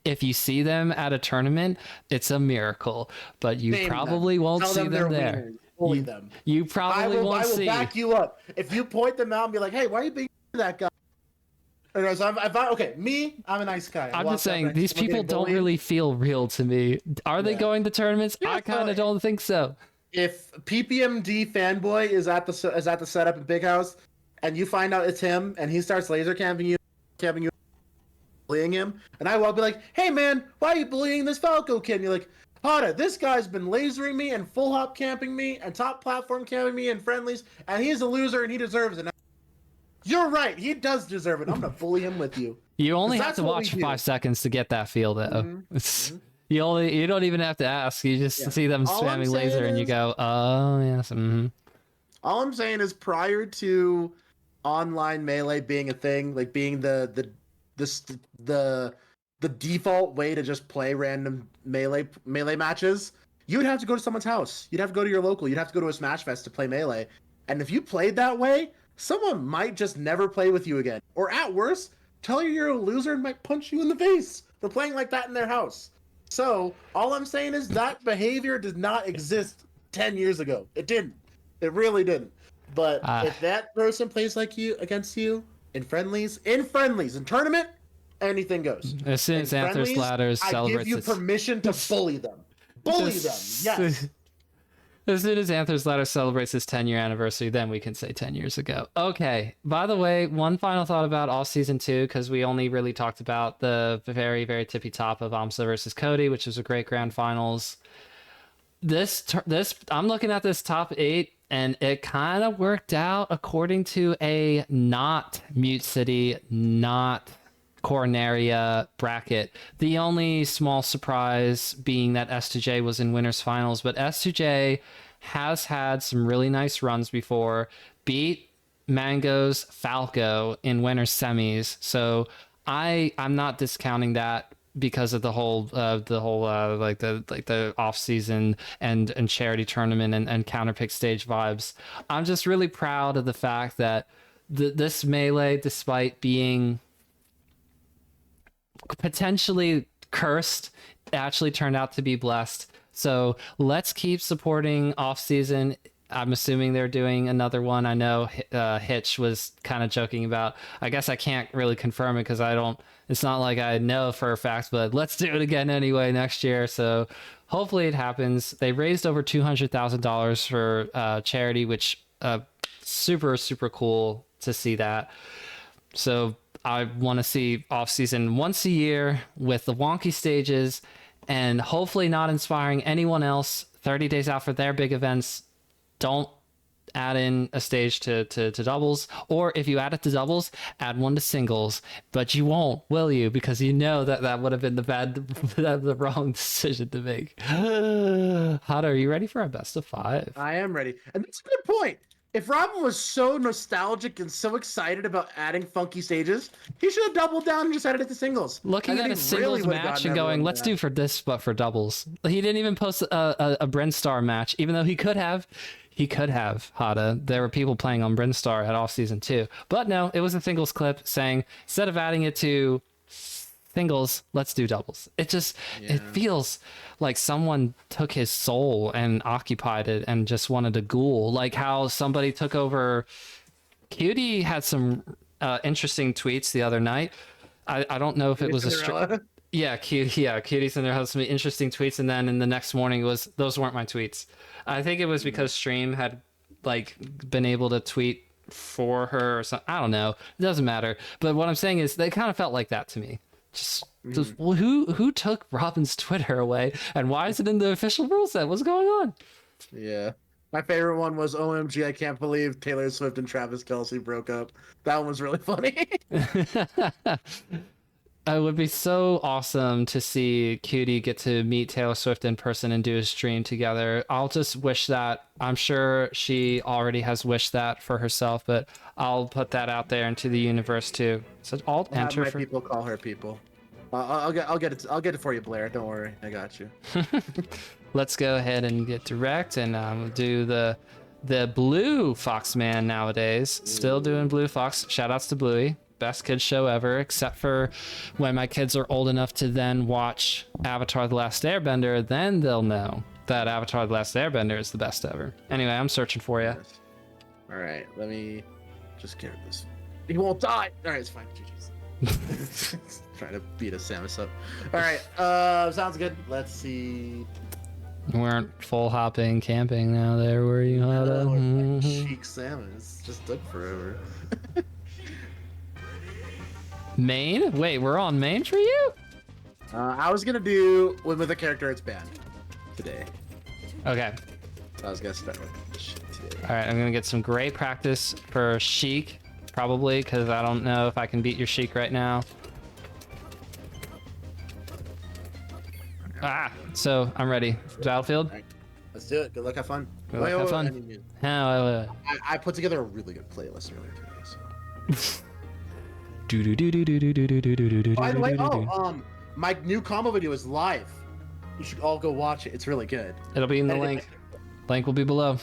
if you see them at a tournament, it's a miracle, but you probably won't see them there. You probably won't see. I will back you up. If you point them out and be like, hey, why are you being that guy? I'm a nice guy. I'm just saying, these people don't really feel real to me. Are they going to tournaments? I kind of don't think so. If PPMD fanboy is at the setup at Big House, and you find out it's him, and he starts laser camping you, bullying him, and I will be like, hey man, why are you bullying this Falco kid? And you're like, Hada, this guy's been lasering me and full hop camping me and top platform camping me in friendlies, and he's a loser and he deserves it. You're right, he does deserve it. I'm gonna bully him with you. You only have to watch for 5 seconds to get that feel, though. Mm-hmm. You don't even have to ask. You just see them spamming laser and you go, oh yes. Mm-hmm. All I'm saying is, prior to online Melee being a thing, like being the default way to just play random melee matches, you would have to go to someone's house. You'd have to go to your local. You'd have to go to a Smash Fest to play Melee. And if you played that way, someone might just never play with you again. Or at worst, tell you you're a loser and might punch you in the face. for playing like that in their house. So all I'm saying is that behavior did not exist 10 years ago. It didn't. It really didn't. But if that person plays like you against you in friendlies, in tournament, anything goes. As soon as Anthers Ladders celebrates, I give you permission to bully them. Bully them. Yes. As soon as Anthers Ladder celebrates his 10-year anniversary, then we can say 10 years ago. Okay. By the way, one final thought about All Season 2, because we only really talked about the very, very tippy top of aMSa versus Cody, which was a great grand finals. This I'm looking at this top 8, and it kind of worked out according to a not Mute City, not Coronaria bracket. The only small surprise being that S2J was in winners finals, but S2J has had some really nice runs before, beat Mango's Falco in winners semis. So I'm not discounting that because of the whole like the off season and charity tournament and counterpick stage vibes. I'm just really proud of the fact that this melee, despite being potentially cursed, actually turned out to be blessed. So let's keep supporting off season. I'm assuming they're doing another one. I know Hitch was kind of joking about, I guess I can't really confirm it because it's not like I know for a fact, but let's do it again anyway next year. So hopefully it happens. They raised over $200,000 for charity, which super, super cool to see that. So I want to see off season once a year with the wonky stages, and hopefully not inspiring anyone else 30 days out for their big events. Don't add in a stage to doubles, or if you add it to doubles, add one to singles, but you won't, will you? Because you know that would have been the wrong decision to make. Hada, are you ready for our best of 5? I am ready. And that's a good point. If Robin was so nostalgic and so excited about adding funky stages, he should have doubled down and just added it to singles. Looking at a singles match and going, let's do for this, but for doubles. He didn't even post a Brinstar match, even though he could have. He could have, Hada. There were people playing on Brinstar at Off Season 2. But no, it was a singles clip saying, instead of adding it to singles, let's do doubles. It feels like someone took his soul and occupied it and just wanted to ghoul. Like how somebody took over. Cutie had some interesting tweets the other night. I don't know if it was a Cutie's in there had some interesting tweets, and then in the next morning those weren't my tweets. I think it was because Stream had like been able to tweet for her or something. I don't know. It doesn't matter. But what I'm saying is they kind of felt like that to me. Just who took Robin's Twitter away, and why is it in the official rule set? What's going on? Yeah. My favorite one was OMG, I can't believe Taylor Swift and Travis Kelce broke up. That one was really funny. It would be so awesome to see Cutie get to meet Taylor Swift in person and do a stream together. I'll just wish that. I'm sure she already has wished that for herself, but I'll put that out there into the universe too. So I'll enter my people call her people. I'll get it for you, Blair. Don't worry, I got you. Let's go ahead and get direct and do the Blue Foxman nowadays. Still doing Blue Fox. Shout outs to Bluey. Best kids show ever, except for when my kids are old enough to then watch Avatar: The Last Airbender, then they'll know that Avatar: The Last Airbender is the best ever. Anyway, I'm searching for you. All right, let me just get this. He won't die. All right, it's fine. GG's. Trying to beat a Samus up. All right, sounds good. Let's see. We weren't full hopping camping now there, were you, Hada? Chic Samus just took forever. Main? Wait, we're on main for you? I was gonna do with a character it's banned today. Okay. So I was gonna start with Sheik today. All right, I'm gonna get some great practice for Sheik, probably, because I don't know if I can beat your Sheik right now. So I'm ready. Battlefield? Right, let's do it. Good luck, have fun. Good luck, have fun. I put together a really good playlist earlier today, so. By the way, my new combo video is live. You should all go watch it. It's really good. It'll be in the link. Link will be below.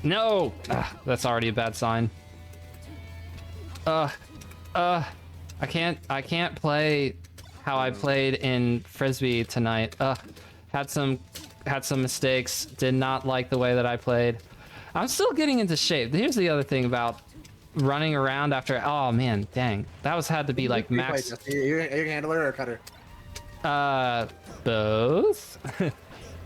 No! That's already a bad sign. I can't play how I played in Frisbee tonight. Had some mistakes. Did not like the way that I played. I'm still getting into shape. Here's the other thing about running around after. Oh man, dang, that had to be like max. You're a handler or a cutter? Both.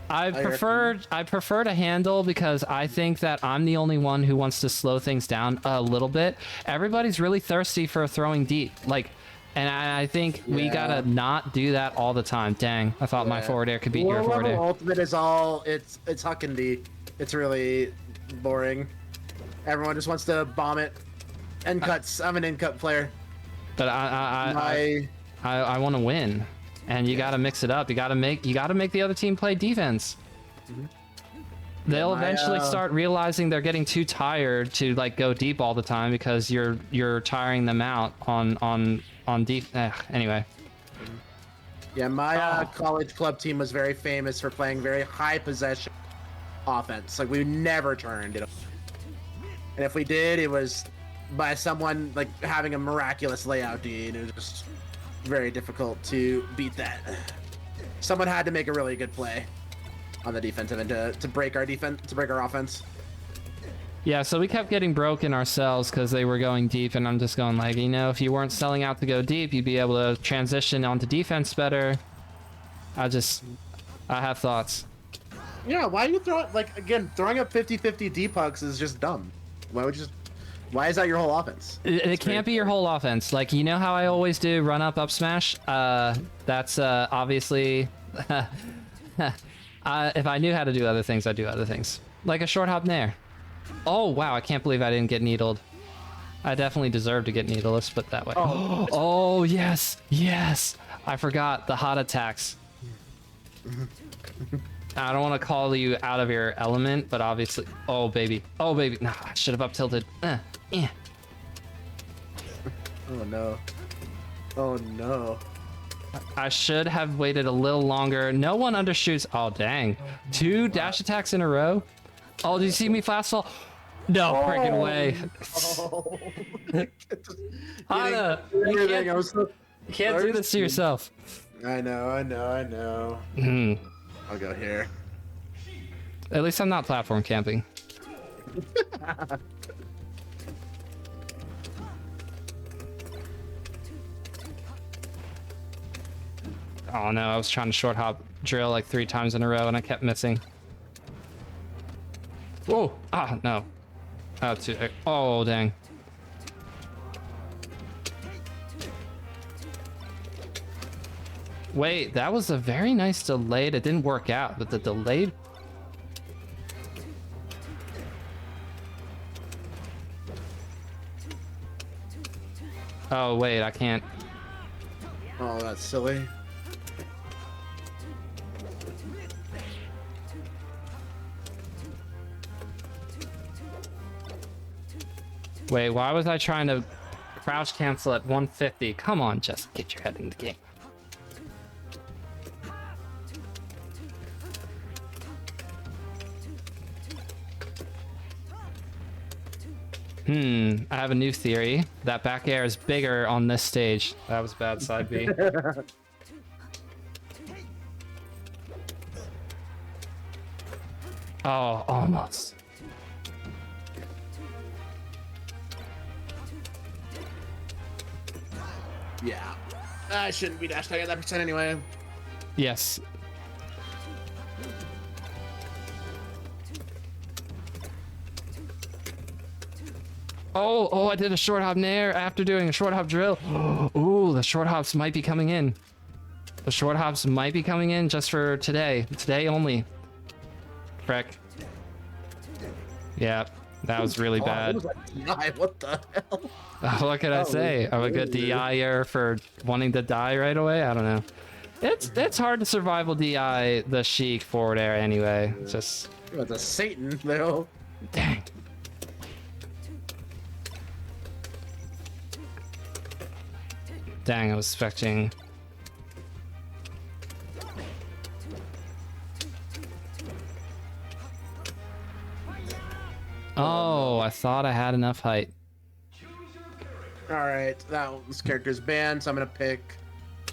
I prefer to handle because I think that I'm the only one who wants to slow things down a little bit. Everybody's really thirsty for throwing deep, like, and I think we gotta not do that all the time. Dang, I thought my forward air could beat your forward air. Ultimate is all it's huck and D. It's really boring. Everyone just wants to bomb it. End cuts. I'm an end cut player. But I want to win. And you got to mix it up. You got to make the other team play defense. They'll eventually start realizing they're getting too tired to like go deep all the time because you're tiring them out on deep. Anyway. Yeah, my college club team was very famous for playing very high possession offense. Like we never turned it. And if we did, it was by someone like having a miraculous layout D, and it was just very difficult to beat that. Someone had to make a really good play on the defensive end to break our defense, to break our offense. Yeah, so we kept getting broken ourselves because they were going deep, and I'm just going like, you know, if you weren't selling out to go deep, you'd be able to transition onto defense better. I have thoughts. Yeah, why are you throwing, like, again, throwing up 50-50 deep hugs is just dumb. Why is that your whole offense? It can't be your whole offense. Like, you know how I always do run up smash? That's obviously if I knew how to do other things, I'd do other things. Like a short hop nair. Oh wow, I can't believe I didn't get needled. I definitely deserve to get needled, let's put it that way. Oh yes, I forgot the hot attacks. I don't want to call you out of your element, but obviously... Oh, baby. Nah, I should have up tilted. Oh, no. Oh, no. I should have waited a little longer. No one undershoots... Oh, dang. 2 dash attacks in a row? Oh, did you see me fast fall? No freaking way. Hada, you can't do this to yourself. I know. I'll go here. At least I'm not platform camping. Oh no, I was trying to short hop drill like 3 times in a row and I kept missing. Whoa! Ah, no. Oh, dang. Wait, that was a very nice delayed. It didn't work out, but the delayed... Oh, wait, I can't. Oh, that's silly. Wait, why was I trying to crouch cancel at 150? Come on, just get your head in the game. I have a new theory. That back air is bigger on this stage. That was bad, side B. Oh, almost. Yeah. I shouldn't be dash tagging that percent anyway. Yes. Oh, I did a short hop nair after doing a short hop drill. Ooh, the short hops might be coming in. The short hops might be coming in just for today. Today only. Frick. Yeah, that was really bad. What the hell? What could I say? I'm a good DIer for wanting to die right away? I don't know. It's hard to survival DI the Sheik forward air anyway. It's just... It's a Satan, though. Dang. Dang, I was expecting... I thought I had enough height. All right, this character's banned, so I'm gonna pick.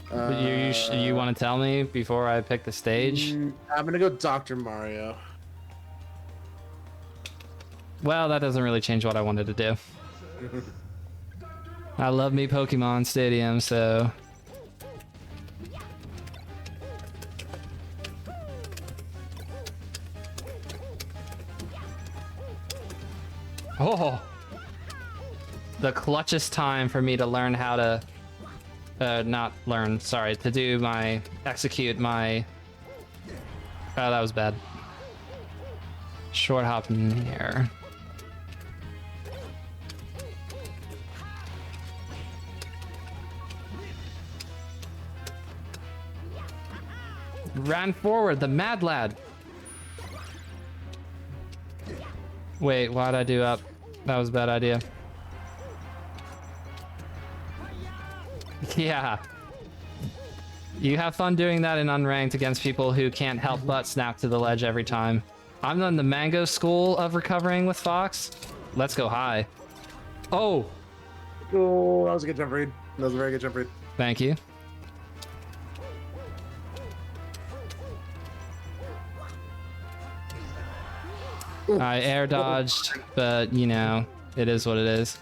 But you want to tell me before I pick the stage? I'm gonna go Dr. Mario. Well, that doesn't really change what I wanted to do. I love me Pokemon Stadium, so... Oh! The clutchest time for me to learn how to... not learn, sorry, to do my... execute my... Oh, that was bad. Short hop in the air. Ran forward, the mad lad. Wait, why'd I do up? That was a bad idea. Yeah. You have fun doing that in unranked against people who can't help but snap to the ledge every time. I'm in the Mango school of recovering with Fox. Let's go high. Oh! Oh, that was a good jump read. That was a very good jump read. Thank you. I air dodged, but you know, it is what it is.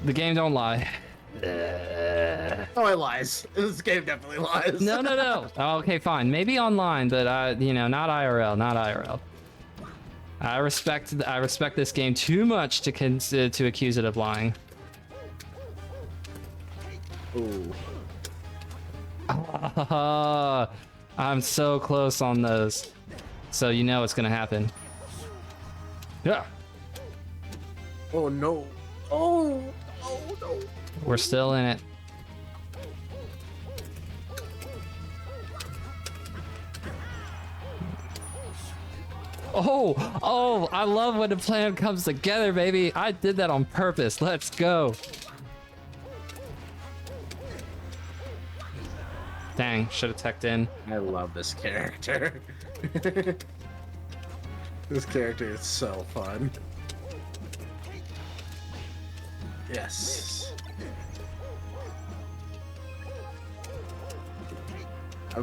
The game don't lie. Oh, it lies. This game definitely lies. No, no, no. Okay, fine. Maybe online, but you know, not IRL, not IRL. I respect this game too much to accuse it of lying. Ooh. I'm so close on those. So you know it's gonna happen. Yeah. Oh no. Oh. Oh no. We're still in it. Oh, I love when the plan comes together, baby. I did that on purpose. Let's go. Dang, should have teched in. I love this character. This character is so fun. Yes.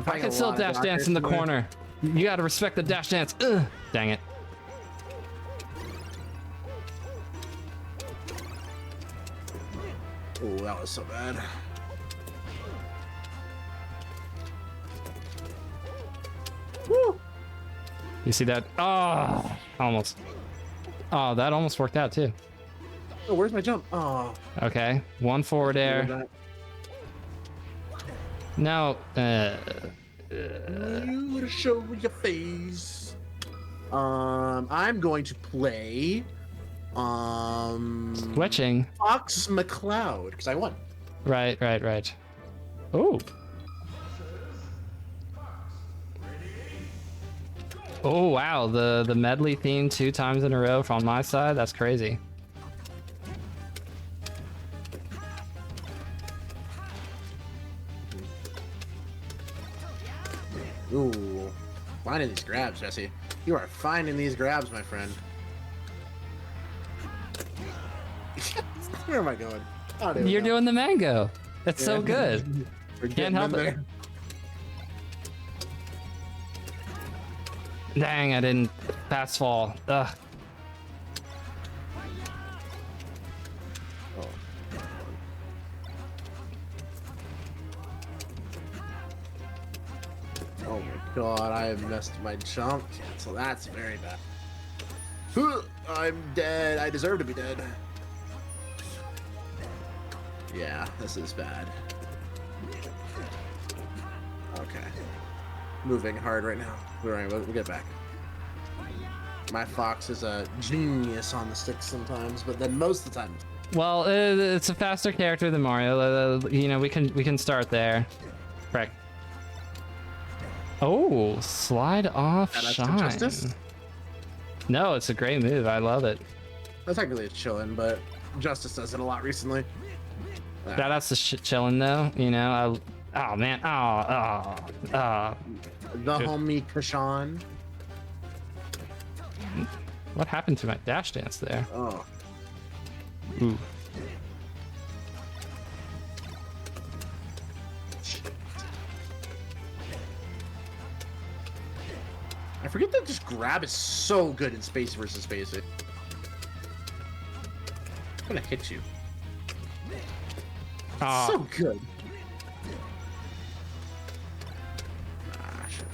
I can still dash dance in the corner. You gotta respect the dash dance. Ugh. Dang it. Oh, that was so bad. Woo! You see that? Oh, almost. Oh, that almost worked out too. Oh, where's my jump? Oh. Okay, one forward air. No. You to show your face. I'm going to play. Switching. Fox McCloud because I won. Right. Oh. Oh wow, the medley theme 2 times in a row from my side. That's crazy. Ooh, finding these grabs, Jesse. You are finding these grabs, my friend. Where am I going? You're doing the mango. That's so good. Can't help it. There. Dang, I didn't fast fall. Ugh. Oh my god, I have messed my jump cancel. That's very bad. I'm dead. I deserve to be dead. Yeah, this is bad. Okay. Moving hard right now. Alright, we'll get back. My Fox is a genius on the stick sometimes, but then most of the time. Well, it's a faster character than Mario. You know, we can start there. Frick. Oh, slide off shine. Justice? No, it's a great move. I love it. That's technically chilling, but Justice does it a lot recently. That's the chillin' though. You know. Oh man. The homie Kashan. What happened to my dash dance there? Oh. Ooh. I forget that this grab is so good in space versus space. I'm gonna hit you. Oh. So good. Ah, shit.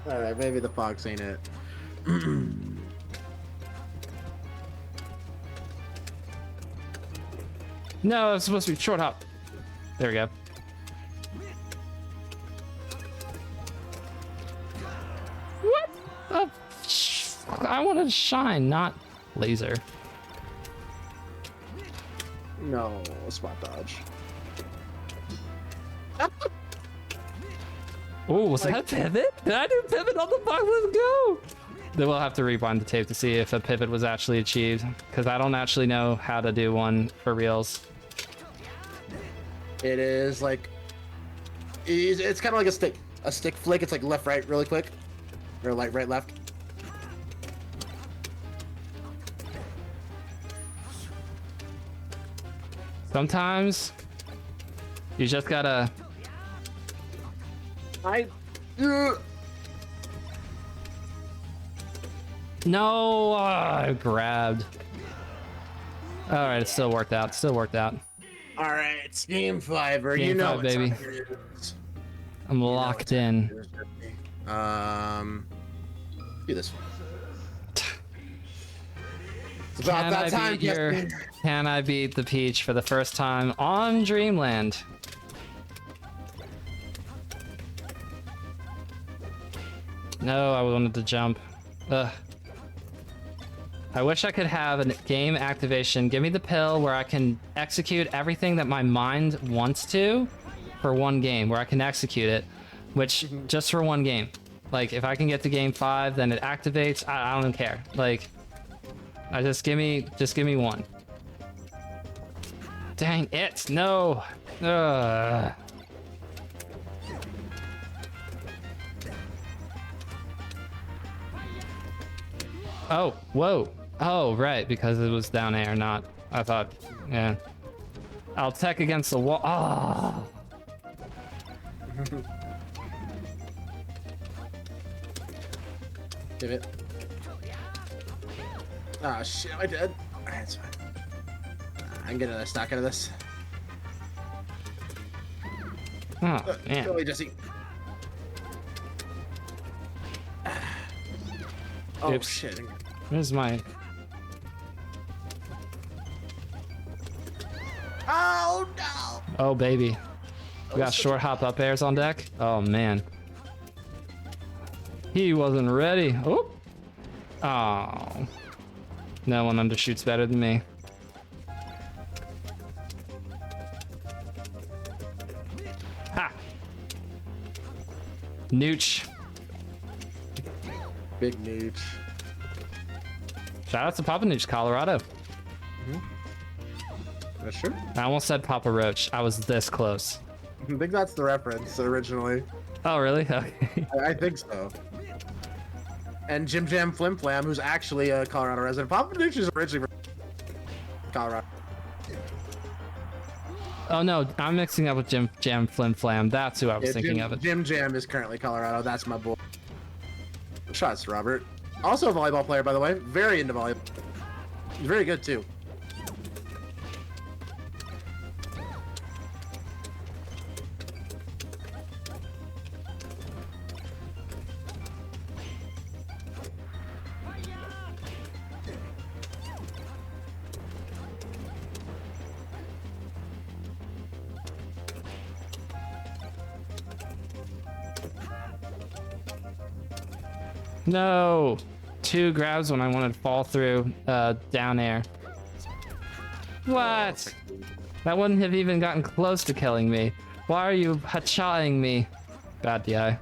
Alright, maybe the fox ain't it. No, it's supposed to be short hop. There we go. What? I wanted to shine, not laser. No, spot dodge. Oh, was that a pivot? Did I do pivot on the box? Let's go. Then we'll have to rewind the tape to see if a pivot was actually achieved, because I don't actually know how to do one for reals. It is like it's kind of like a stick flick. It's like left right really quick, or like right left. Sometimes you just gotta. No, I grabbed. All right, it still worked out. Still worked out. All right, it's game 5, or Game you know, 5, baby. I'm locked in. Do this. It's about that time. Can I beat the Peach for the first time on Dreamland? No, I wanted to jump. Ugh. I wish I could have a game activation. Give me the pill where I can execute everything that my mind wants to for one game, where I can execute it, which just for one game. Like if I can get to game 5, then it activates. I don't care. Like, just give me one. Dang it! No. Ugh. Oh, whoa. Oh, right, because it was down air, not. I thought, yeah. I'll tech against the wall. Oh. Give it. Ah, shit, I did. Alright, it's fine. I can get a stack out of this. Oh, man. Go away, Jesse. Oh, Oops. shit. Where's my... Oh, no! Oh, baby. We got short hop up airs on deck. Oh, man. He wasn't ready. Oh. Oh. No one undershoots better than me. Ha! Nooch. Big nooch. Shout out to Papa Nooch, Colorado. That's true. I almost said Papa Roach. I was this close. I think that's the reference originally. Oh, really? Okay. I think so. And Jim Jam Flim Flam, who's actually a Colorado resident. Papa Nooch is originally from Colorado. Oh, no. I'm mixing up with Jim Jam Flim Flam. That's who I was thinking of it. Jim Jam is currently Colorado. That's my boy. Shots, Robert. Also a volleyball player, by the way. Very into volleyball. He's very good, too. No. 2 grabs when I wanted to fall through down air. What? That wouldn't have even gotten close to killing me. Why are you hachaing me? Bad DI.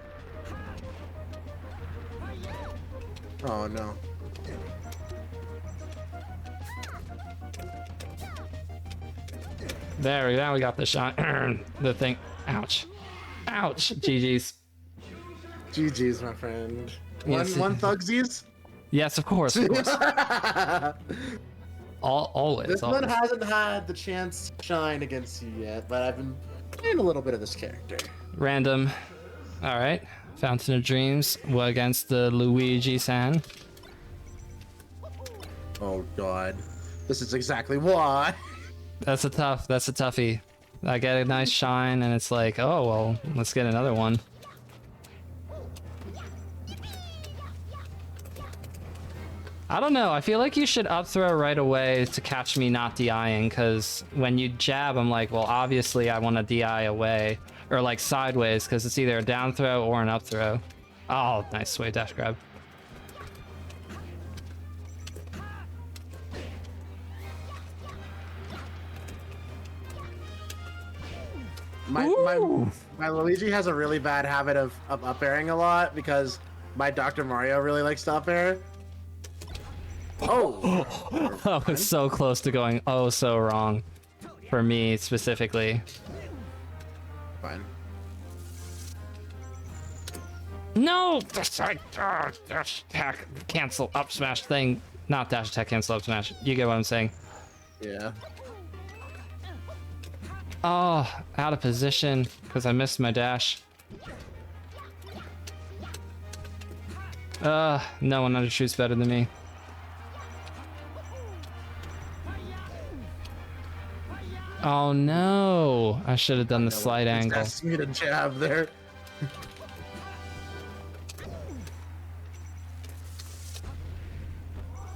Oh, no. There we go. We got the shot. The thing. Ouch. Ouch. GG's. GG's, my friend. Yes. One Thugsies? Yes, of course. Of course. Always. This one Always. hasn't had the chance to shine against you yet, but I've been playing a little bit of this character. Random. All right. Fountain of Dreams against the Luigi-san. Oh god. This is exactly why. That's a toughie. I get a nice shine and it's like, oh, well, let's get another one. I don't know. I feel like you should up throw right away to catch me not DIing, because when you jab, I'm like, well, obviously I want to DI away, or like sideways, because it's either a down throw or an up throw. Oh, nice sway dash grab. My Luigi has a really bad habit of up airing a lot because my Dr. Mario really likes to up air. Oh! I was so close to going oh so wrong. For me specifically. Fine. No! Dash attack cancel up smash thing. Not dash attack cancel up smash. You get what I'm saying. Yeah. Oh, out of position because I missed my dash. No one undershoots better than me. Oh no! I should have done the slide angle. Asked me to jab there.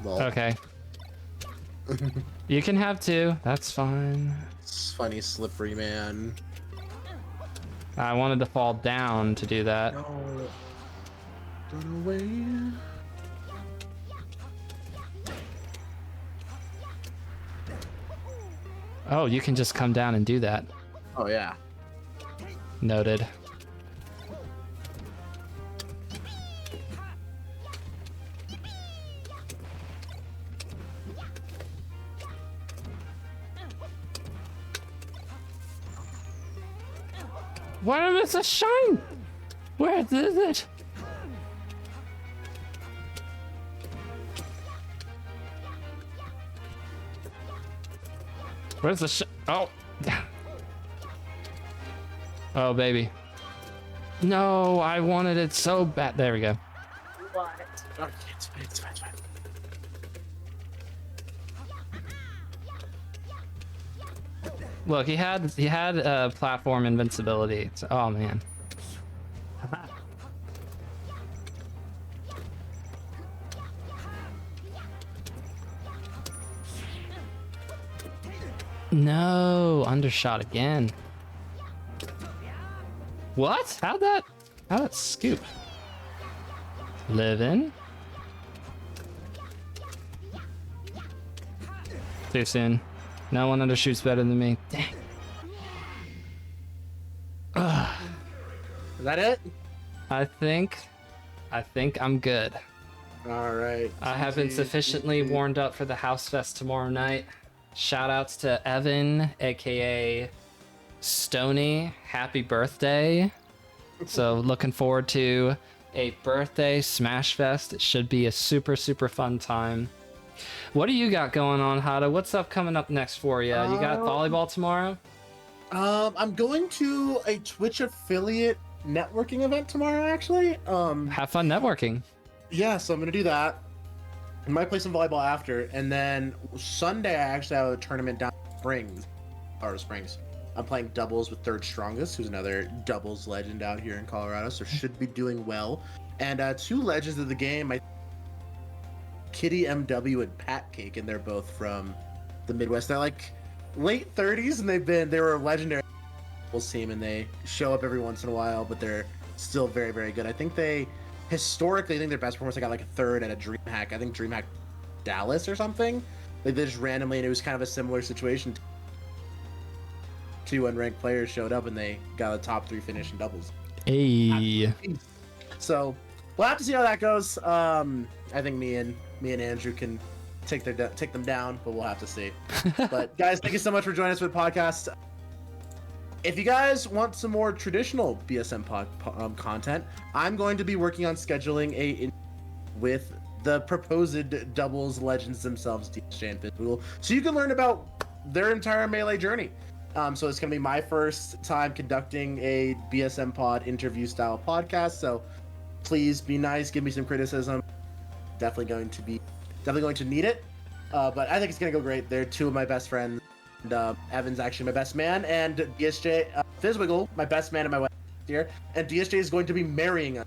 Well, Okay. You can have two. That's fine. it's funny, slippery man. I wanted to fall down to do that. No. Don't away. Oh, you can just come down and do that. Oh yeah. Noted. Why did it shine? Where is it? Where's the oh. Oh, baby. No, I wanted it so bad. There we go. What? Okay, it's fine, it's fine, it's fine. Look, he had platform invincibility. So, oh man. No, undershot again. What? How'd that scoop? Living. Too soon. No one undershoots better than me. Dang. Ugh. Is that it? I think I'm good. All right. I have been sufficiently warmed up for the House Fest tomorrow night. Shout outs to Evan, aka Stony. Happy birthday. So looking forward to a birthday Smash Fest. It should be a super, super fun time. What do you got going on, Hada? What's up coming up next for you? You got volleyball tomorrow? I'm going to a Twitch affiliate networking event tomorrow, actually. Have fun networking. Yeah, so I'm gonna do that. I might play some volleyball after, and then Sunday I actually have a tournament down in Springs. I'm playing doubles with Third Strongest, who's another doubles legend out here in Colorado, so should be doing well. And two legends of the game, Kitty MW and Pat Cake, and they're both from the Midwest. They're like late 30s, and they were a legendary doubles team, and they show up every once in a while, but they're still very, very good. I think historically, I think their best performance, I got like a third at a DreamHack. I think DreamHack Dallas or something. Like they just randomly, and it was kind of a similar situation. Two unranked players showed up and they got a top 3 finish in doubles. Hey. So we'll have to see how that goes. I think me and Andrew can take them down, but we'll have to see. But guys, thank you so much for joining us for the podcast. If you guys want some more traditional BSM content, I'm going to be working on scheduling with the proposed doubles legends themselves, DSJ and Fizzle, so you can learn about their entire Melee journey. So it's going to be my first time conducting a BSM pod interview style podcast. So please be nice, give me some criticism. Definitely going to need it. But I think it's going to go great. They're two of my best friends. And Evan's actually my best man, and DSJ, Fizzwiggle, my best man and my wife here. And DSJ is going to be marrying us.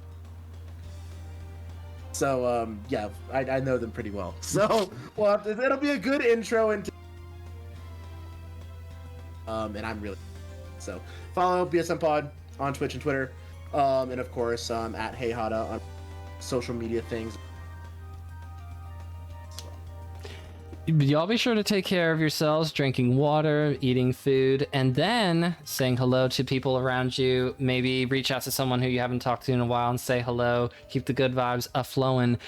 So yeah, I know them pretty well. So well, it'll be a good intro into. And I'm really so follow BSM Pod on Twitch and Twitter, and of course at Hey Hada on social media things. Y'all be sure to take care of yourselves, drinking water, eating food, and then saying hello to people around you. Maybe reach out to someone who you haven't talked to in a while and say hello. Keep the good vibes a-flowing.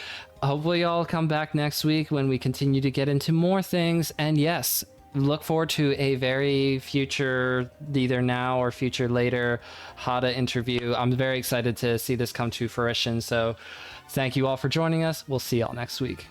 Hopefully y'all come back next week when we continue to get into more things. And yes, look forward to a very future, either now or future later, Hada interview. I'm very excited to see this come to fruition. So thank you all for joining us. We'll see y'all next week.